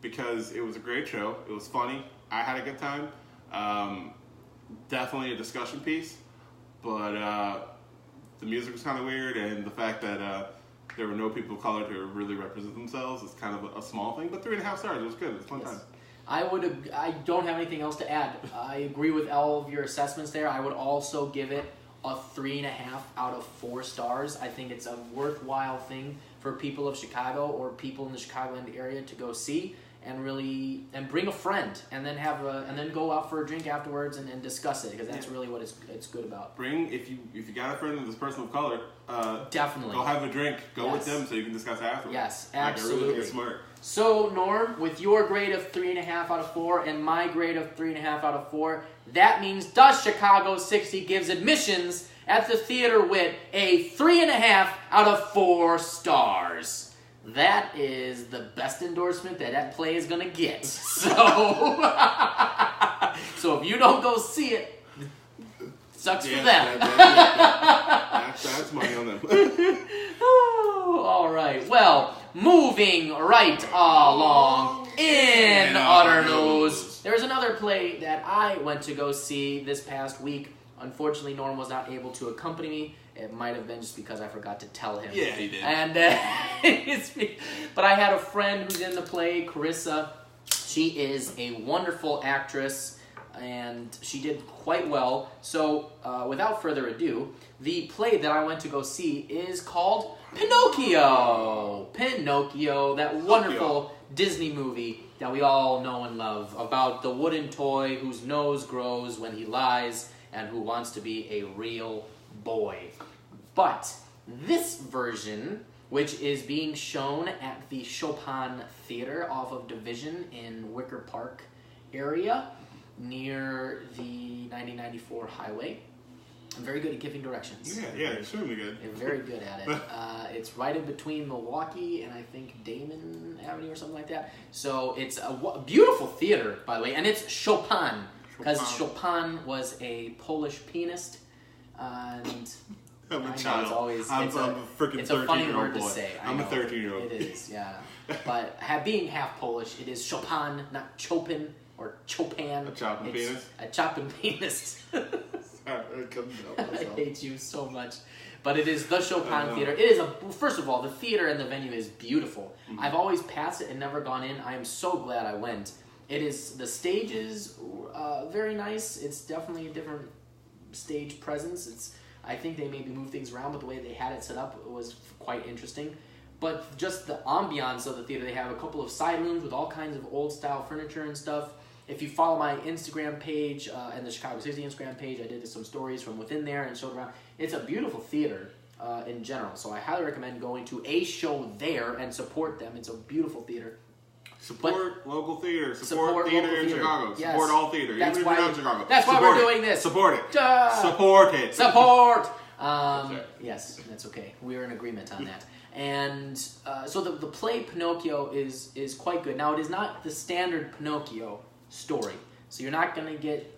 because it was a great show. It was funny. I had a good time. Definitely a discussion piece, but the music was kind of weird, and the fact that there were no people of color to really represent themselves is kind of a small thing, but 3.5 stars. It was good. It was a fun time. I don't have anything else to add. I agree with all of your assessments there. I would also give it a 3.5 out of 4 stars. I think it's a worthwhile thing for people of Chicago or people in the Chicagoland area to go see, and bring a friend, and then go out for a drink afterwards and discuss it, because that's really what it's good about. If you got a friend that's a person of color, definitely go have a drink. Go with them so you can discuss afterwards. Yes, absolutely. I really think it's smart. So, Norm, with your grade of 3.5 out of 4 and my grade of 3.5 out of 4, that means Dust Chicago 60 gives Admissions at the Theater Wit a 3.5 out of 4 stars. That is the best endorsement that play is going to get. So, so if you don't go see it, Sucks for them. That's money on them. Oh, all right. Well, moving right along in other news, there's another play that I went to go see this past week. Unfortunately, Norm was not able to accompany me. It might have been just because I forgot to tell him. Yeah, he did. And but I had a friend who's in the play, Carissa. She is a wonderful actress, and she did quite well. So, without further ado, the play that I went to go see is called Pinocchio. Pinocchio, that wonderful Disney movie that we all know and love, about the wooden toy whose nose grows when he lies and who wants to be a real boy. But this version, which is being shown at the Chopin Theater off of Division in Wicker Park area near the 9094 highway. I'm very good at giving directions. Yeah, extremely good. They're very good at it. It's right in between Milwaukee and I think Damon Avenue or something like that. So it's a beautiful theater, by the way, and it's Chopin, because Chopin was a Polish pianist, and I'm a child. I'm a freaking 13-year-old boy. To say. I'm a 13-year-old. It is, yeah. But being half Polish, it is Chopin, not Chopin or Chopin. A Chopin pianist? A Chopin pianist. I hate you so much. But it is the Chopin Theater. It is first of all, the theater and the venue is beautiful. Mm-hmm. I've always passed it and never gone in. I am so glad I went. The stage is very nice. It's definitely a different stage presence. I think they maybe moved things around, but the way they had it set up was quite interesting. But just the ambiance of the theater, they have a couple of side rooms with all kinds of old style furniture and stuff. If you follow my Instagram page and the Chicago 60 Instagram page, I did some stories from within there and showed around. It's a beautiful theater in general, so I highly recommend going to a show there and support them. It's a beautiful theater. Support local theater. Support theater in Chicago. Yes. Support all theater. That's even why, if you're not in Chicago. That's why we're doing this. Support it. Support it. Support! Yes, that's okay. We're in agreement on that. And so the play Pinocchio is quite good. Now, it is not the standard Pinocchio story. So you're not going to get,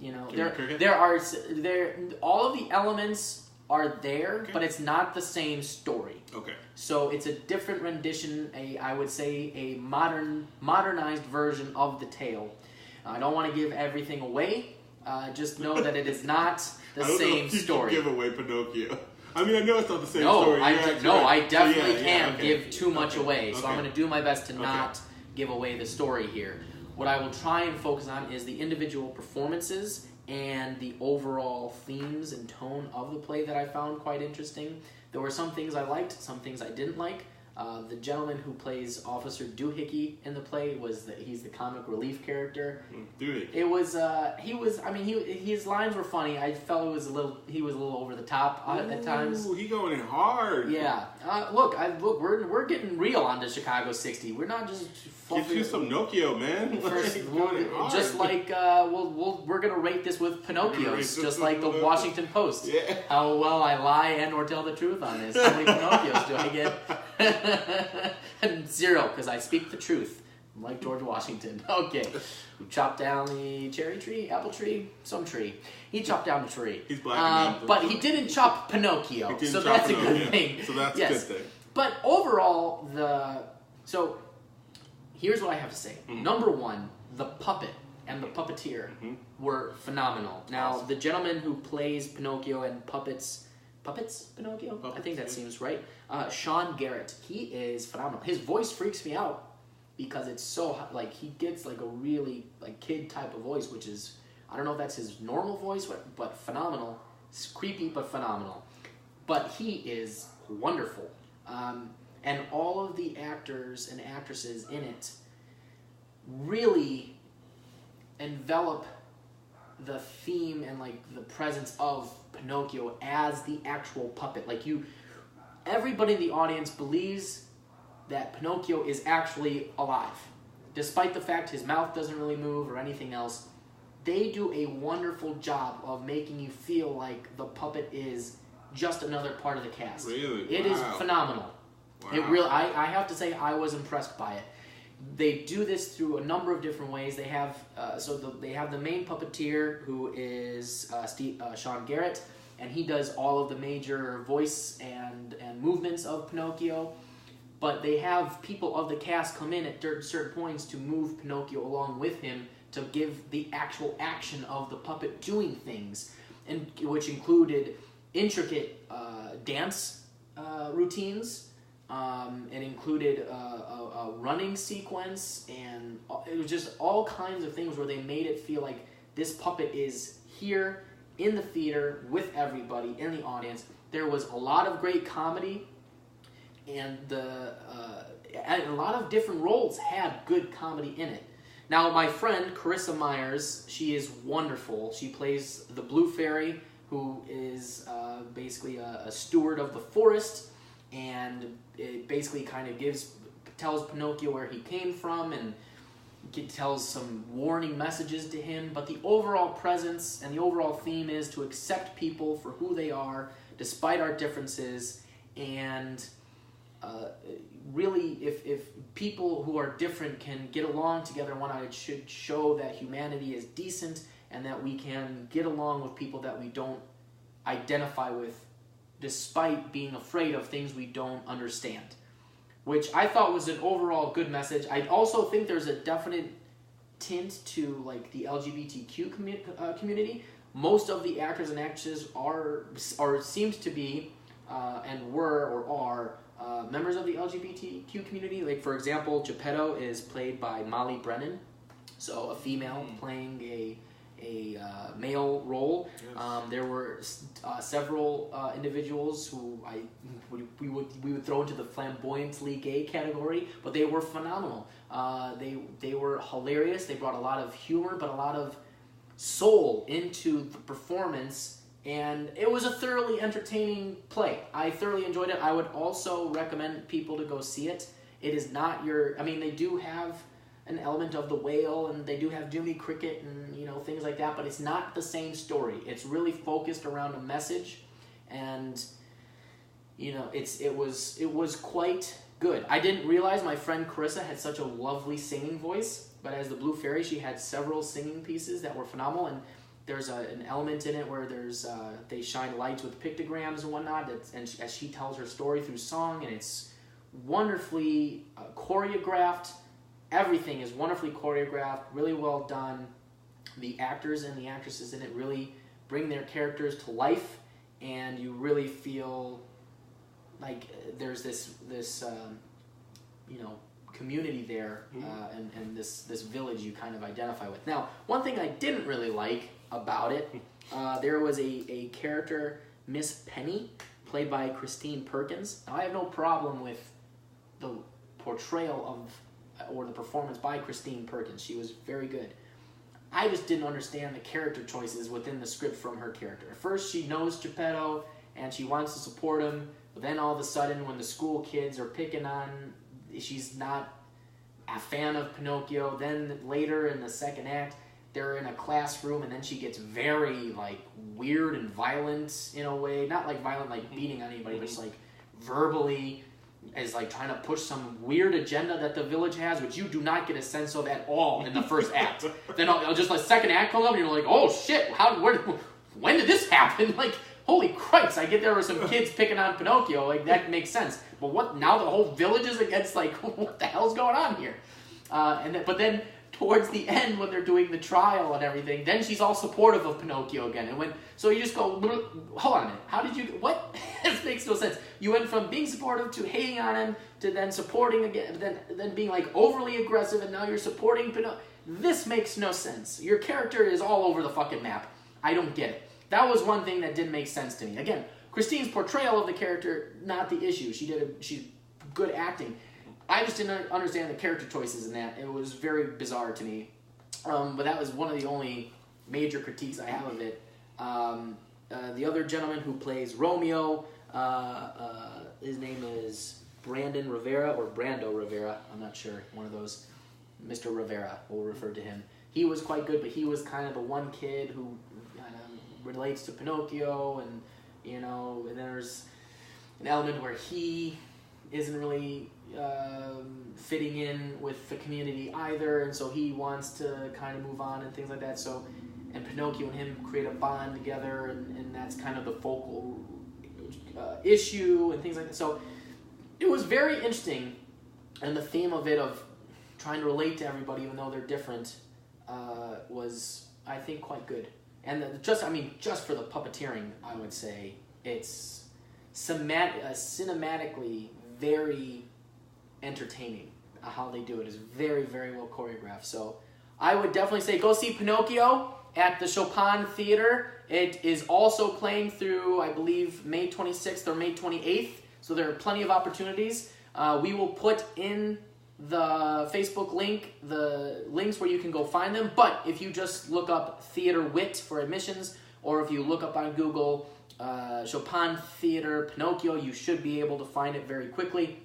all of the elements are there, but it's not the same story. Okay. So it's a different rendition, I would say a modernized version of the tale. I don't want to give everything away. Just know that it is not the same story. Give away Pinocchio. I mean, I know it's not the same story. I definitely can't give too much away. So I'm going to do my best to not give away the story here. What I will try and focus on is the individual performances and the overall themes and tone of the play that I found quite interesting. There were some things I liked, some things I didn't like. The gentleman who plays Officer Doohickey in the play he's the comic relief character. Doohickey. It was his lines were funny. I felt he was a little over the top at times. Ooh, he going in hard. Yeah. Look, we're getting real on the Chicago 60. We're not just Get you some Pinocchio, man. Just like we're gonna rate this with Pinocchios, just like the Washington Post. Yeah. How well I lie and or tell the truth on this. How many Pinocchios do I get? 0, because I speak the truth. I'm like George Washington. Okay. Who chopped down the cherry tree, apple tree, some tree. He chopped down the tree. He's black. But he didn't chop Pinocchio, so that's a good thing. So that's a good thing. But overall, here's what I have to say. Mm-hmm. Number one, the puppet and the puppeteer were phenomenal. Now, the gentleman who plays Pinocchio and puppets Pinocchio? I think that seems right. Sean Garrett, he is phenomenal. His voice freaks me out because it's so, he gets a really, kid type of voice, which is, I don't know if that's his normal voice, but phenomenal. It's creepy, but phenomenal. But he is wonderful. And all of the actors and actresses in it really envelop the theme and the presence of Pinocchio as the actual puppet. Everybody in the audience believes that Pinocchio is actually alive. Despite the fact his mouth doesn't really move or anything else, they do a wonderful job of making you feel like the puppet is just another part of the cast. Really? It is phenomenal. Wow. It really, I have to say I was impressed by it. they do this through a number of different ways. They have they have the main puppeteer, who is Sean Garrett, and he does all of the major voice and movements of Pinocchio. But they have people of the cast come in at certain points to move Pinocchio along with him to give the actual action of the puppet doing things, and which included intricate dance routines. It included a running sequence, and it was just all kinds of things where they made it feel like this puppet is here in the theater with everybody in the audience. There was a lot of great comedy, and a lot of different roles had good comedy in it. Now, my friend Carissa Myers, she is wonderful. She plays the Blue Fairy, who is basically a steward of the forest, and it basically kind of tells Pinocchio where he came from, and tells some warning messages to him. But the overall presence and the overall theme is to accept people for who they are, despite our differences, and really, if people who are different can get along together, it should show that humanity is decent and that we can get along with people that we don't identify with, despite being afraid of things we don't understand. Which I thought was an overall good message. I also think there's a definite tint to like the LGBTQ community. Most of the actors and actresses seemed to be and were or are members of the LGBTQ community. Like, for example, Geppetto is played by Molly Brennan, so a female playing a male role. Yes. There were several individuals who we would throw into the flamboyantly gay category, but they were phenomenal. They were hilarious. They brought a lot of humor, but a lot of soul into the performance. And it was a thoroughly entertaining play. I thoroughly enjoyed it. I would also recommend people to go see it. It is not they do have an element of the whale, and they do have Jiminy Cricket and things like that, but it's not the same story. It's really focused around a message, and it was quite good. I didn't realize my friend Carissa had such a lovely singing voice, but as the Blue Fairy, she had several singing pieces that were phenomenal, and there's an element in it where they shine lights with pictograms and whatnot, as she tells her story through song, and it's wonderfully choreographed. Everything is wonderfully choreographed, really well done. The actors and the actresses in it really bring their characters to life, and you really feel like there's this community there, and this village you kind of identify with. Now, one thing I didn't really like about it, there was a character, Miss Penny, played by Christine Perkins. Now, I have no problem with the portrayal or the performance by Christine Perkins. She was very good. I just didn't understand the character choices within the script from her character. At first, she knows Geppetto, and she wants to support him, but then all of a sudden, when the school kids are picking on, she's not a fan of Pinocchio. Then later in the second act, they're in a classroom, and then she gets very weird and violent in a way. Not violent beating on anybody, but just verbally is trying to push some weird agenda that the village has, which you do not get a sense of at all in the first act. Then just the second act comes up, and you're like, oh shit, when did this happen? Holy Christ, I get there with some kids picking on Pinocchio, that makes sense. But what, now the whole village is against, what the hell's going on here? But then towards the end, when they're doing the trial and everything, then she's all supportive of Pinocchio again. And so you just go, hold on a minute, how did you, what? This makes no sense. You went from being supportive to hating on him, to then supporting again, then being overly aggressive, and now you're supporting Pinocchio. This makes no sense. Your character is all over the fucking map. I don't get it. That was one thing that didn't make sense to me. Again, Christine's portrayal of the character, not the issue. She's good acting. I just didn't understand the character choices in that. It was very bizarre to me. But that was one of the only major critiques I have of it. The other gentleman who plays Romeo, his name is Brandon Rivera, or Brando Rivera. I'm not sure. One of those. Mr. Rivera, we'll refer to him. He was quite good, but he was kind of the one kid who kind of relates to Pinocchio, and and there's an element where he isn't really fitting in with the community either, and so he wants to kind of move on and things like that. So, and Pinocchio and him create a bond together, and that's kind of the focal issue and things like that. So it was very interesting, and the theme of it, of trying to relate to everybody even though they're different, was, I think, quite good. And just for the puppeteering, I would say it's cinematically very entertaining. How they do it is very, very well choreographed. So I would definitely say go see Pinocchio at the Chopin Theater. It is also playing through, I believe, May 26th or May 28th. So there are plenty of opportunities. We will put in the Facebook link the links where you can go find them. But if you just look up Theater Wit for admissions, or if you look up on Google Chopin Theater Pinocchio, you should be able to find it very quickly.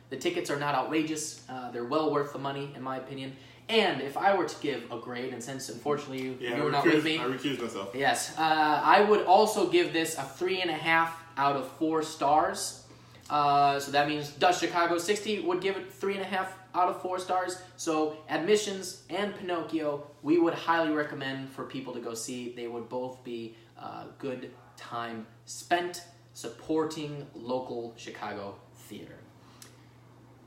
The tickets are not outrageous. They're well worth the money, in my opinion. And if I were to give a grade, and since unfortunately you were not with me, I recused myself. Yes, I would also give this a 3.5 out of 4 stars. So that means Dutch Chicago 60 would give it 3.5 out of 4 stars. So Admissions and Pinocchio, we would highly recommend for people to go see. They would both be good time spent supporting local Chicago theater.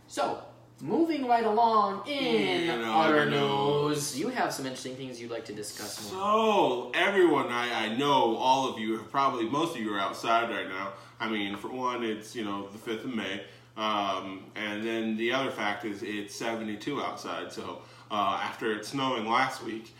So, moving right along in other news, you have some interesting things you'd like to discuss more. So, everyone, I know all of you, most of you are outside right now. I mean, for one, it's, the 5th of May. And then the other fact is it's 72 outside. So, after it snowing last week,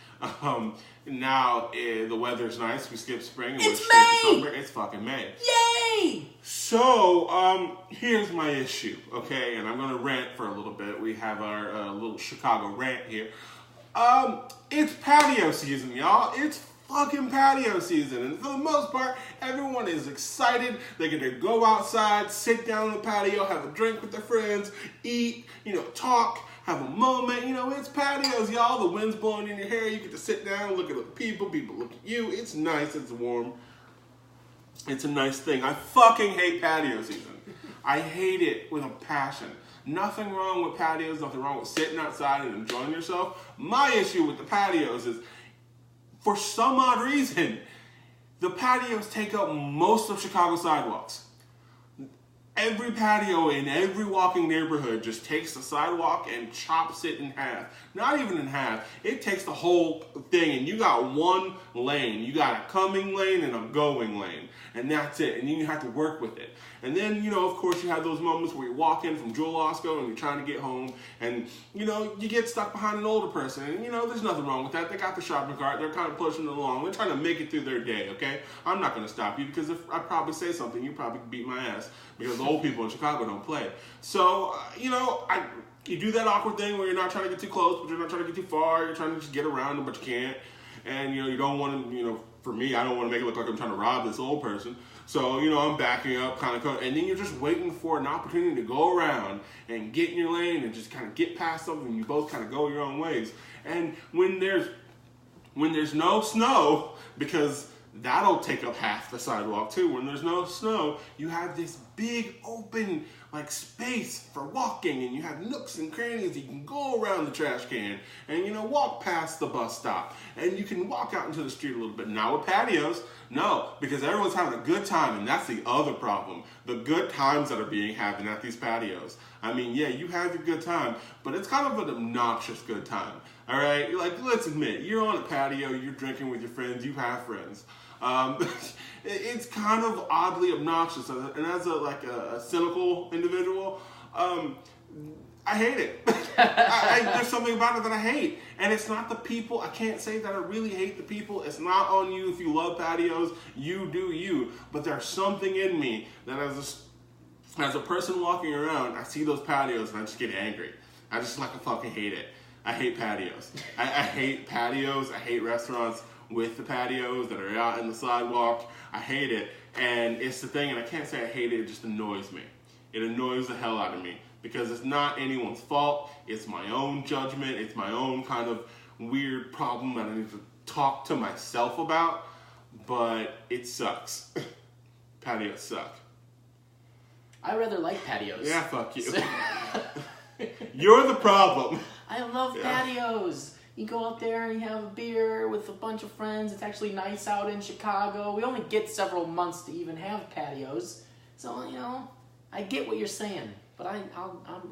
now the weather's nice. We skipped spring. And it's May! It's fucking May. Yay! So, here's my issue, okay? And I'm going to rant for a little bit. We have our little Chicago rant here. It's patio season, y'all. It's fucking patio season. And for the most part, everyone is excited. They get to go outside, sit down on the patio, have a drink with their friends, eat, talk, have a moment. It's patios, y'all. The wind's blowing in your hair. You get to sit down, look at other people. People look at you. It's nice. It's warm. It's a nice thing. I fucking hate patio season. I hate it with a passion. Nothing wrong with patios. Nothing wrong with sitting outside and enjoying yourself. My issue with the patios is, for some odd reason, the patios take up most of Chicago sidewalks. Every patio in every walking neighborhood just takes the sidewalk and chops it in half. Not even in half. It takes the whole thing, and you got one lane. You got a coming lane and a going lane. And that's it. And you have to work with it. And then, of course, you have those moments where you walk in from Jewel Osco and you're trying to get home. And, you get stuck behind an older person. And, there's nothing wrong with that. They got the shopping cart. They're kind of pushing it along. They're trying to make it through their day, okay? I'm not going to stop you, because if I probably say something, you probably beat my ass. Because old people in Chicago don't play. So, you do that awkward thing where you're not trying to get too close, but you're not trying to get too far. You're trying to just get around them, but you can't. And, you don't want to, for me, I don't want to make it look like I'm trying to rob this old person. So, I'm backing up, and then you're just waiting for an opportunity to go around and get in your lane and just kind of get past something, and you both kind of go your own ways. And when there's no snow, because that'll take up half the sidewalk too. When there's no snow, you have this big open space for walking, and you have nooks and crannies. You can go around the trash can and walk past the bus stop, and you can walk out into the street a little bit. Now with patios, no, because everyone's having a good time, and that's the other problem. The good times that are being had at these patios. I mean, yeah, you have your good time, but it's kind of an obnoxious good time. All right, let's admit, you're on a patio, you're drinking with your friends, you have friends. It's kind of oddly obnoxious, and as a cynical individual, I hate it. There's something about it that I hate, and it's not the people. I can't say that I really hate the people. It's not on you. If you love patios, you do you. But there's something in me that as a person walking around, I see those patios and I just get angry. I just fucking hate it. I hate patios. I hate patios. I hate restaurants with the patios that are out in the sidewalk. I hate it. And it's the thing, and I can't say I hate it, it just annoys me. It annoys the hell out of me. Because it's not anyone's fault. It's my own judgment. It's my own kind of weird problem that I need to talk to myself about. But it sucks. Patios suck. I rather like patios. Yeah, fuck you. So- You're the problem. I love patios. You go out there and you have a beer with a bunch of friends. It's actually nice out in Chicago. We only get several months to even have patios. So, you know, I get what you're saying. But I'm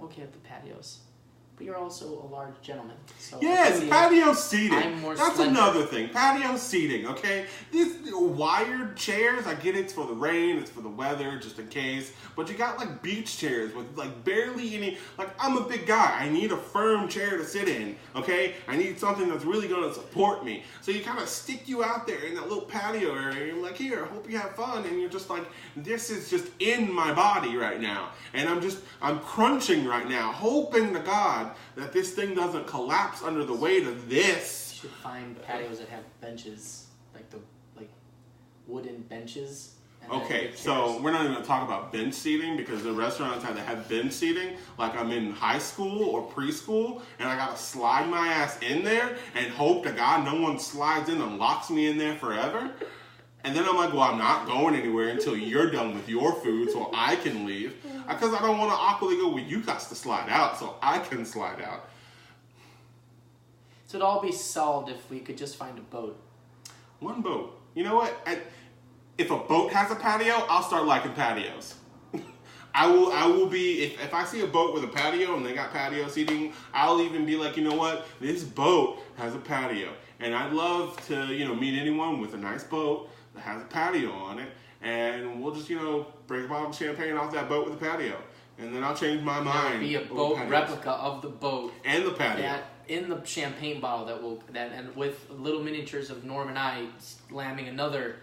okay with the patios. But you're also a large gentleman. So Yes, patio seating. I'm more That's slender. another thing. Patio seating, okay? These wired chairs, I get it's for the rain, it's for the weather, just in case. But you got like beach chairs with like barely any, like I'm a big guy. I need a firm chair to sit in, okay? I need something that's really gonna support me. So you kind of stick you out there in that little patio area and you're like, here, I hope you have fun. And you're just like, this is just in my body right now. And I'm crunching right now, hoping to God that this thing doesn't collapse under the weight of this. You should find patios that have benches, like wooden benches. And then Okay, the so chairs. we're not even going to talk about bench seating because the restaurants have bench seating like I'm in high school or preschool and I got to slide my ass in there and hope to God no one slides in and locks me in there forever. And then I'm like, well, I'm not going anywhere until you're done with your food so I can leave. Because I don't want to awkwardly go, well, you got to slide out so I can slide out. So it'd all be solved if we could just find a boat. One boat. You know what? If a boat has a patio, I'll start liking patios. I will be, if I see a boat with a patio and they got patio seating, I'll even be like, you know what? This boat has a patio. And I'd love to, meet anyone with a nice boat that has a patio on it. And we'll just, break a bottle of champagne off that boat with a patio. And then I'll change my mind. There'll be a boat replica of the boat. And the patio. That in the champagne bottle and with little miniatures of Norm and I slamming another.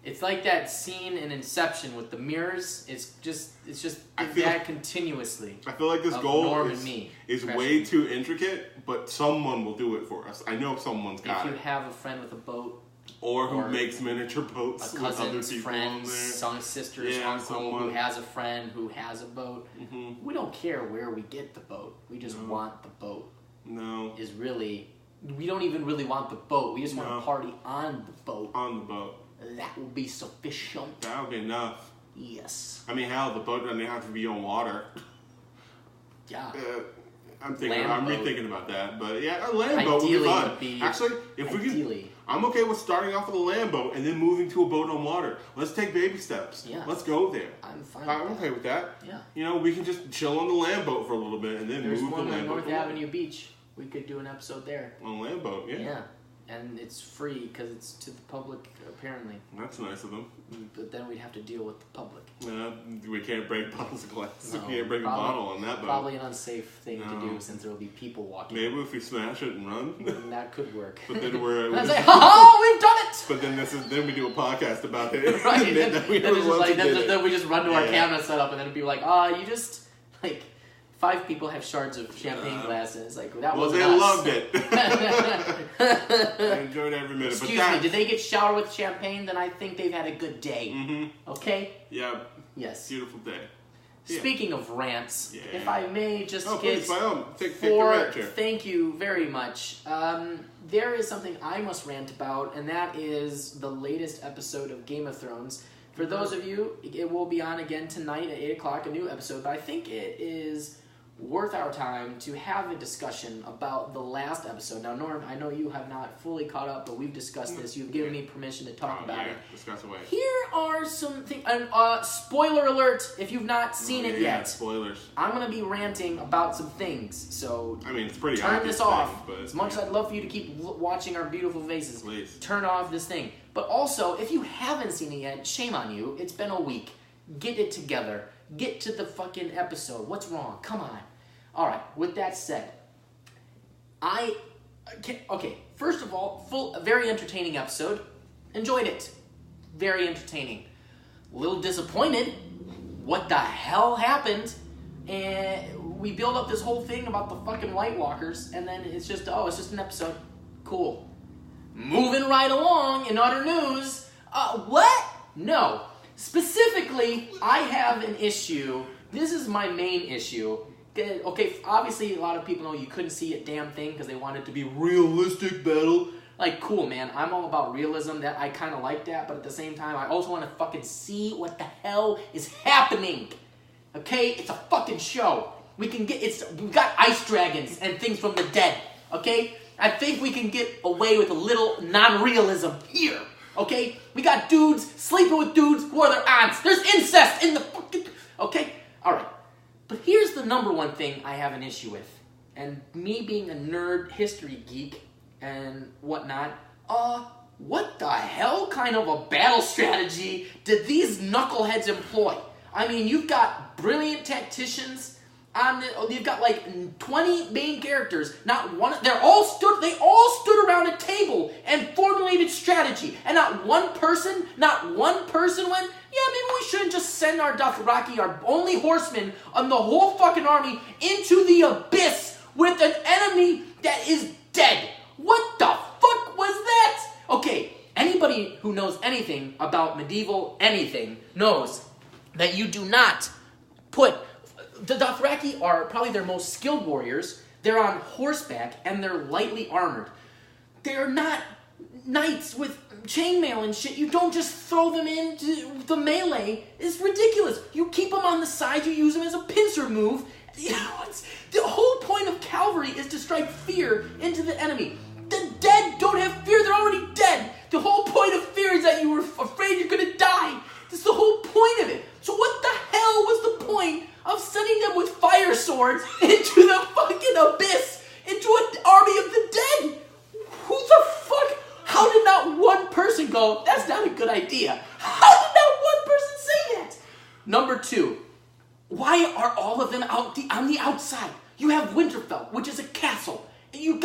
It's like that scene in Inception with the mirrors. It's just that continuously. I feel like this goal Norm and me, is way too intricate, but someone will do it for us. I know someone's got it. If you have a friend with a boat, or who makes miniature boats a with other cousin's people friend, on there. son, sister's uncle who has a friend who has a boat. Mm-hmm. We don't care where we get the boat. We just want the boat. No. We don't even really want the boat. We just want to party on the boat. On the boat. That will be sufficient. That would be enough. Yes. I mean, hell, the boat doesn't have to be on water. Yeah. I'm rethinking about that, but yeah, a land boat would be fun. Actually, I'm okay with starting off with a land boat and then moving to a boat on water. Let's take baby steps. Yeah. Let's go there. I'm okay with that. Yeah. We can just chill on the land boat for a little bit and then move the land boat. There's one on North Avenue Beach. We could do an episode there. On land boat, yeah. Yeah. And it's free because it's to the public, apparently. That's nice of them. But then we'd have to deal with the public. We can't break bottles of glass. No, we can't break a bottle on that boat. Probably an unsafe thing to do since there will be people walking. Maybe if we smash it and run. That could work. But then we're like, we've done it! But then we do a podcast about it. Right. then we just run to our camera setup and then people like, you just, like... 5 people have shards of champagne glasses. Like that wasn't us. Loved it. I enjoyed every minute. Excuse me, did they get showered with champagne? Then I think they've had a good day. Mm-hmm. Okay? Yeah. Yes. Beautiful day. Speaking of rants, if I may just thank you very much. There is something I must rant about, and that is the latest episode of Game of Thrones. For those of you, it will be on again tonight at 8 o'clock, a new episode, but I think it is worth our time to have a discussion about the last episode. Now, Norm, I know you have not fully caught up, but we've discussed this. You've given me permission to talk about it. Discuss away. Here are some things. Spoiler alert, if you've not seen it yet. Spoilers. I'm going to be ranting about some things, so it's pretty turn this off. But, as much as I'd love for you to keep watching our beautiful faces, please. Turn off this thing. But also, if you haven't seen it yet, shame on you. It's been a week. Get it together. Get to the fucking episode. What's wrong? Come on. All right, with that said, first of all, very entertaining episode. Enjoyed it. Very entertaining. A little disappointed. What the hell happened? And we build up this whole thing about the fucking White Walkers, and then it's just an episode. Cool. Moving right along in other news. What? No. Specifically, I have an issue. This is my main issue. Okay, obviously a lot of people know you couldn't see a damn thing because they wanted it to be realistic battle. Like, cool, man. I'm all about realism. That I kind of like that, but at the same time, I also want to fucking see what the hell is happening. Okay? It's a fucking show. We've got ice dragons and things from the dead. Okay? I think we can get away with a little non-realism here. Okay? We got dudes sleeping with dudes who are their aunts. There's incest in the fucking... Okay? Alright. But here's the number one thing I have an issue with. And me being a nerd history geek and whatnot, what the hell kind of a battle strategy did these knuckleheads employ? I mean, you've got brilliant tacticians you've got like 20 main characters. They all stood around a table and formulated strategy. And not one person went, yeah, maybe we shouldn't just send our Dothraki, our only horsemen on the whole fucking army, into the abyss with an enemy that is dead. What the fuck was that? Okay, anybody who knows anything about medieval anything knows that you do not put... The Dothraki are probably their most skilled warriors. They're on horseback and they're lightly armored. They're not knights with chainmail and shit. You don't just throw them into the melee. It's ridiculous. You keep them on the side. You use them as a pincer move. You know, the whole point of cavalry is to strike fear into the enemy. The dead don't have fear. They're already dead. The whole point of fear is that you were afraid you're going to die. That's the whole point of it. So what the hell was the point of sending them with fire swords into the fucking abyss, into an army of the dead? Who the fuck? How did not one person go, that's not a good idea? How did not one person say that? Number two, why are all of them on the outside? You have Winterfell, which is a castle. And you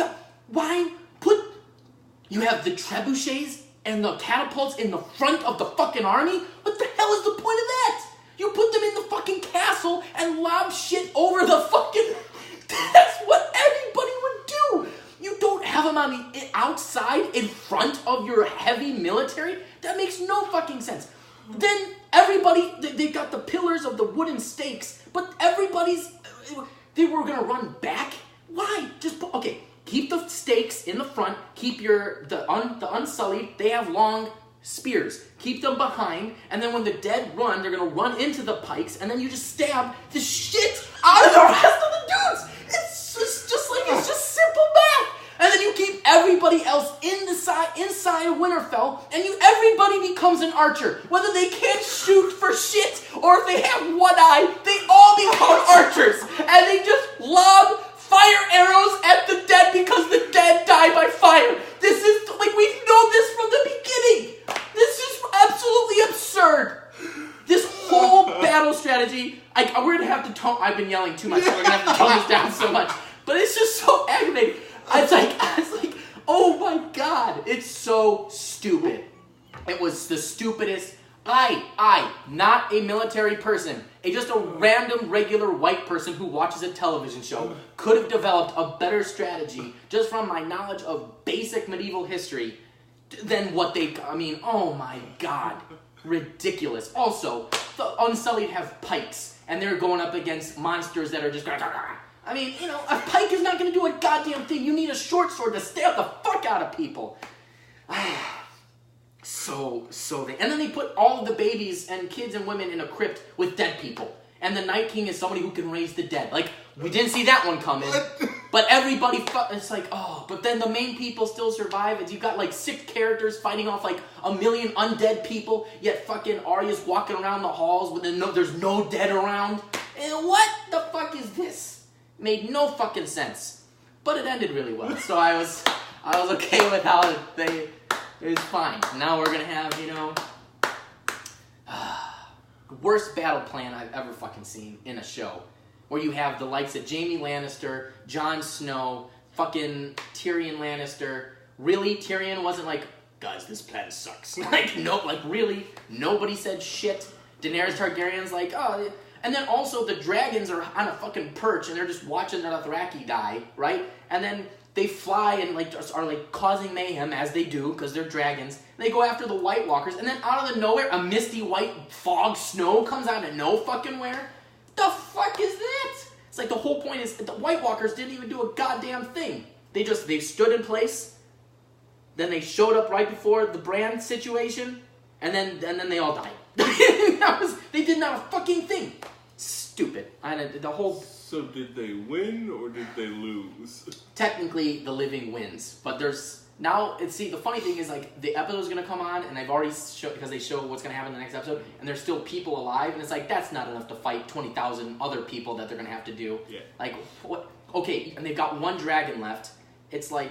have the trebuchets and the catapults in the front of the fucking army? What the hell is the point of that? You put them in the fucking castle and lob shit over the fucking... That's what everybody would do. You don't have them on the outside in front of your heavy military? That makes no fucking sense. Then everybody... They got the pillars of the wooden stakes, but they were going to run back? Why? Okay, keep the stakes in the front. Keep the Unsullied. They have long... spears. Keep them behind, and then when the dead run, they're gonna run into the pikes, and then you just stab the shit out of the rest of the dudes. It's just simple math. And then you keep everybody else inside of Winterfell, and everybody becomes an archer. Whether they can't shoot for shit or if they have one eye, they all become archers, and they just lob fire arrows at the dead because the dead die by fire. This is like we've known this from the beginning. This is absolutely absurd. This whole battle strategy, we're gonna have to tone. I've been yelling too much, so we're gonna have to tone this down so much. But it's just so aggravating. It's like, oh my god, it's so stupid. It was the stupidest. I, not a military person, just a random, regular white person who watches a television show, could have developed a better strategy just from my knowledge of basic medieval history than what oh my god. Ridiculous. Also, the Unsullied have pikes, and they're going up against monsters that are just going, I mean, a pike is not going to do a goddamn thing. You need a short sword to stab the fuck out of people. And then they put all of the babies and kids and women in a crypt with dead people. And the Night King is somebody who can raise the dead. Like, we didn't see that one coming. But everybody, it's like, but then the main people still survive. And you've got like 6 characters fighting off like 1 million undead people. Yet fucking Arya's walking around the halls when there's no dead around. And what the fuck is this? Made no fucking sense. But it ended really well. So I was okay with how it was fine. Now we're gonna have, worst battle plan I've ever fucking seen in a show. Where you have the likes of Jaime Lannister, Jon Snow, fucking Tyrion Lannister. Really? Tyrion wasn't like, guys, this plan sucks. Really? Nobody said shit. Daenerys Targaryen's like, oh... And then also the dragons are on a fucking perch and they're just watching the Dothraki die, right? And then they fly and are causing mayhem as they do because they're dragons. And they go after the White Walkers, and then out of the nowhere, a misty white fog snow comes out of no fucking where. The fuck is that? It's like the whole point is the White Walkers didn't even do a goddamn thing. They stood in place. Then they showed up right before the Bran situation, and then they all died. They did not a fucking thing. stupid. The whole... So did they win or did they lose? Technically, the living wins, but there's... Now, the funny thing is, like, the episode's going to come on, and I've already because they show what's going to happen in the next episode, and there's still people alive, and it's like, that's not enough to fight 20,000 other people that they're going to have to do. Yeah. Like, what? Okay, and they've got one dragon left. It's like,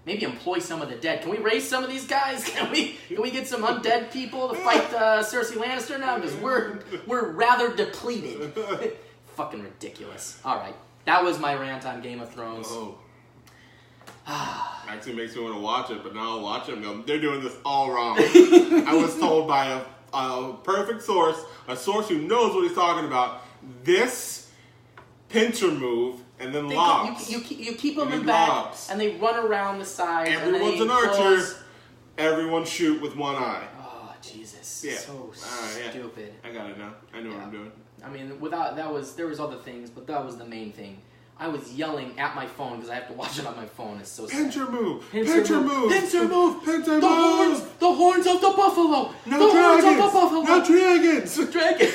maybe employ some of the dead. Can we raise some of these guys? Can we get some undead people to fight Cersei Lannister now? Because we're rather depleted. Fucking ridiculous. All right, that was my rant on Game of Thrones. Oh. Actually makes me want to watch it, but now I'll watch it and go, they're doing this all wrong. I was told by a perfect source, a source who knows what he's talking about, this pincher move and then lobs. You keep them in back, and they run around the side. Everyone's an archer. Everyone shoot with one eye. Oh, Jesus. Yeah. So stupid. I got it now. I know what I'm doing. I mean, there was other things, but that was the main thing. I was yelling at my phone because I have to watch it on my phone. It's so sad. Pincher move! Pincher move! Pincher move! Pincher move! The horns of the buffalo! No the dragons! Horns of the buffalo! No dragons! Dragon!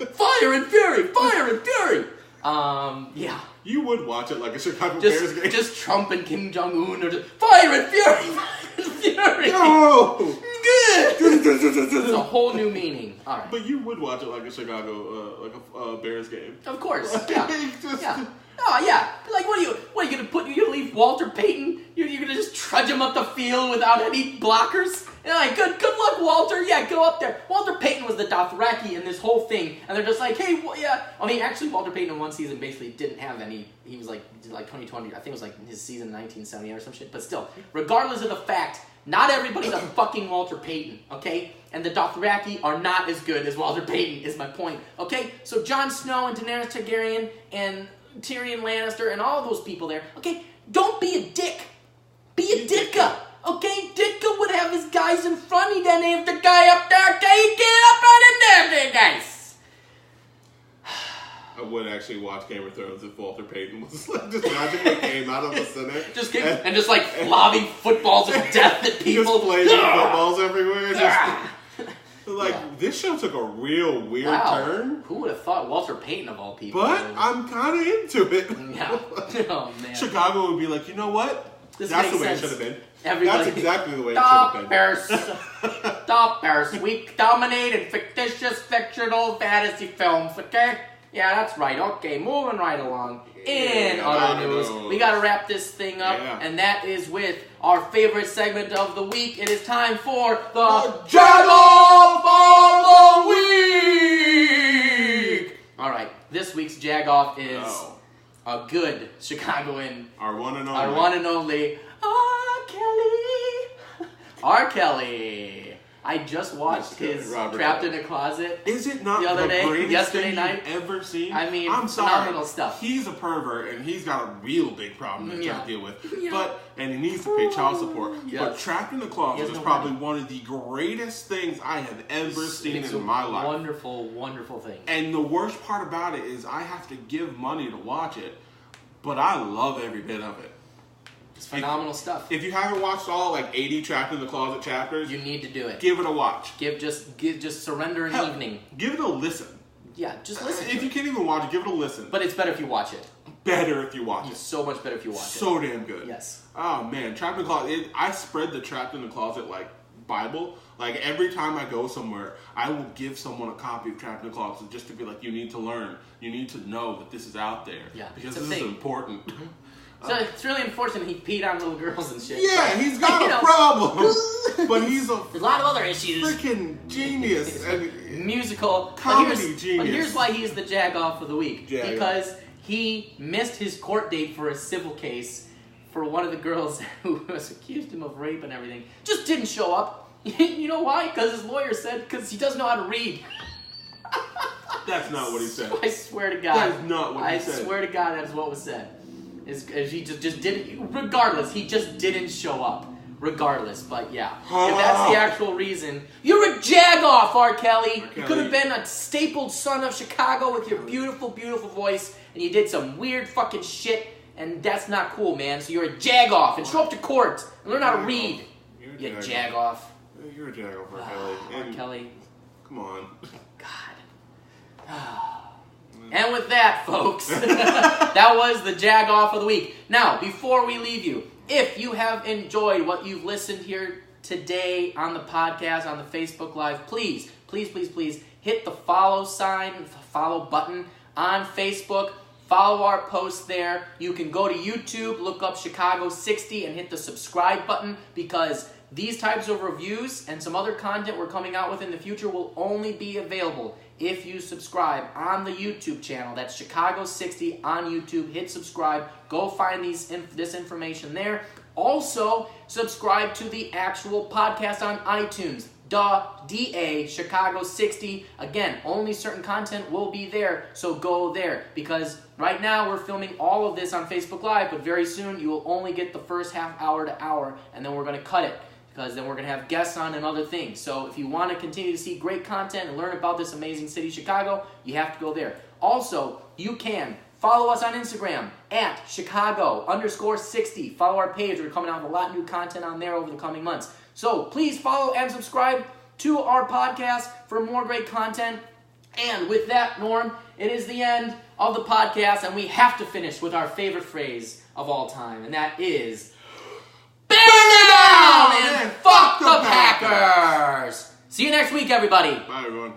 Fire and fury! Fire and fury! Yeah. You would watch it like a Chicago Bears game. Just Trump and Kim Jong-un or just Fire and fury! Fire and fury! No! It's a whole new meaning. All right. But you would watch it like a Chicago, like a Bears game. Of course. Yeah. Yeah. Oh yeah, like what are you gonna put? You gonna leave Walter Payton? You're gonna just trudge him up the field without any blockers? And like, good luck, Walter. Yeah, go up there. Walter Payton was the Dothraki in this whole thing, and they're just like, hey, yeah. I mean, actually, Walter Payton in one season basically didn't have any. He was like 2020. I think it was like his season 1970 or some shit. But still, regardless of the fact, not everybody's a fucking Walter Payton, okay? And the Dothraki are not as good as Walter Payton. Is my point, okay? So Jon Snow and Daenerys Targaryen and Tyrion Lannister and all those people there, okay? Don't be a dick. Be a Ditka, okay? Ditka would have his guys in front. He then have the guy up there, okay? Get up on in there, guys. I would actually watch Game of Thrones if Walter Payton was like just magically came out of the center. Just like lobbing footballs of death at people. Just playing footballs everywhere. This show took a real weird turn. Who would have thought Walter Payton of all people? But I'm kind of into it. Yeah. Oh, man. Chicago would be like, you know what? That's the way it should have been. Everybody, that's exactly the way it should have been. The Bears. We dominated fictitious, fictional fantasy films, okay? Yeah, that's right. Okay, moving right along. In other news, we got to wrap this thing up, and that is with our favorite segment of the week. It is time for the Jag-Off of the Week! All right, this week's Jag-Off is a good Chicagoan. Our one and only. Our one and only R. Kelly. R. Kelly. I just watched his Trapped in a Closet. Is it not the other day, greatest yesterday thing night? you've ever seen? I mean, I'm phenomenal sorry. Stuff. He's a pervert and he's got a real big problem to deal with. Yeah. And he needs to pay child support. Yes. But Trapped in the Closet is probably one of the greatest things I have ever seen in my life. Wonderful, wonderful thing. And the worst part about it is I have to give money to watch it, but I love every bit of it. It's phenomenal stuff. If you haven't watched all 80 Trapped in the Closet chapters, you need to do it. Give it a watch. Just surrender an evening. Give it a listen. Yeah, just listen. If you can't even watch it, give it a listen. But it's better if you watch it. Better if you watch it. So much better if you watch it. So damn good. Yes. Oh man, Trapped in the Closet. I spread the Trapped in the Closet Bible. Every time I go somewhere, I will give someone a copy of Trapped in the Closet just to be like, you need to learn. You need to know that this is out there. Yeah. Because this is important. So it's really unfortunate he peed on little girls and shit. Yeah, he's got a problem. But he's a lot of other issues. Freaking genius. And musical. Comedy genius. But here's why he's the Jag-Off of the Week. Jag-Off. Because he missed his court date for a civil case for one of the girls who was accused him of rape and everything. Just didn't show up. You know why? Because his lawyer said, because he doesn't know how to read. That's not what he said. I swear to God. That is not what he said. I swear to God that's what was said. Is he just didn't, regardless, he just didn't show up. Regardless, but yeah. If that's the actual reason, you're a Jag-Off, R. Kelly. You could have been a stapled son of Chicago with your beautiful, beautiful voice, and you did some weird fucking shit, and that's not cool, man. So you're a Jag-Off, and show up to court, and learn how to read. You Jag-Off. You're a Jag-Off, R. Kelly. R. Kelly. Come on. God. And with that, folks, that was the Jag Off of the week. Now, before we leave you, if you have enjoyed what you've listened here today on the podcast, on the Facebook Live, please hit the follow sign, the follow button on Facebook. Follow our posts there. You can go to YouTube, look up Chicago 60, and hit the subscribe button, because these types of reviews and some other content we're coming out with in the future will only be available if you subscribe on the YouTube channel. That's Chicago 60 on YouTube. Hit subscribe. Go find this information there. Also, subscribe to the actual podcast on iTunes. DA Chicago 60. Again, only certain content will be there, so go there. Because right now we're filming all of this on Facebook Live, but very soon you will only get the first half hour to hour, and then we're going to cut it, because then we're going to have guests on and other things. So if you want to continue to see great content and learn about this amazing city, Chicago, you have to go there. Also, you can follow us on Instagram at Chicago_60. Follow our page. We're coming out with a lot of new content on there over the coming months. So please follow and subscribe to our podcast for more great content. And with that, Norm, it is the end of the podcast, and we have to finish with our favorite phrase of all time, and that is, bear down and fuck the Packers! See you next week, everybody. Bye, everyone.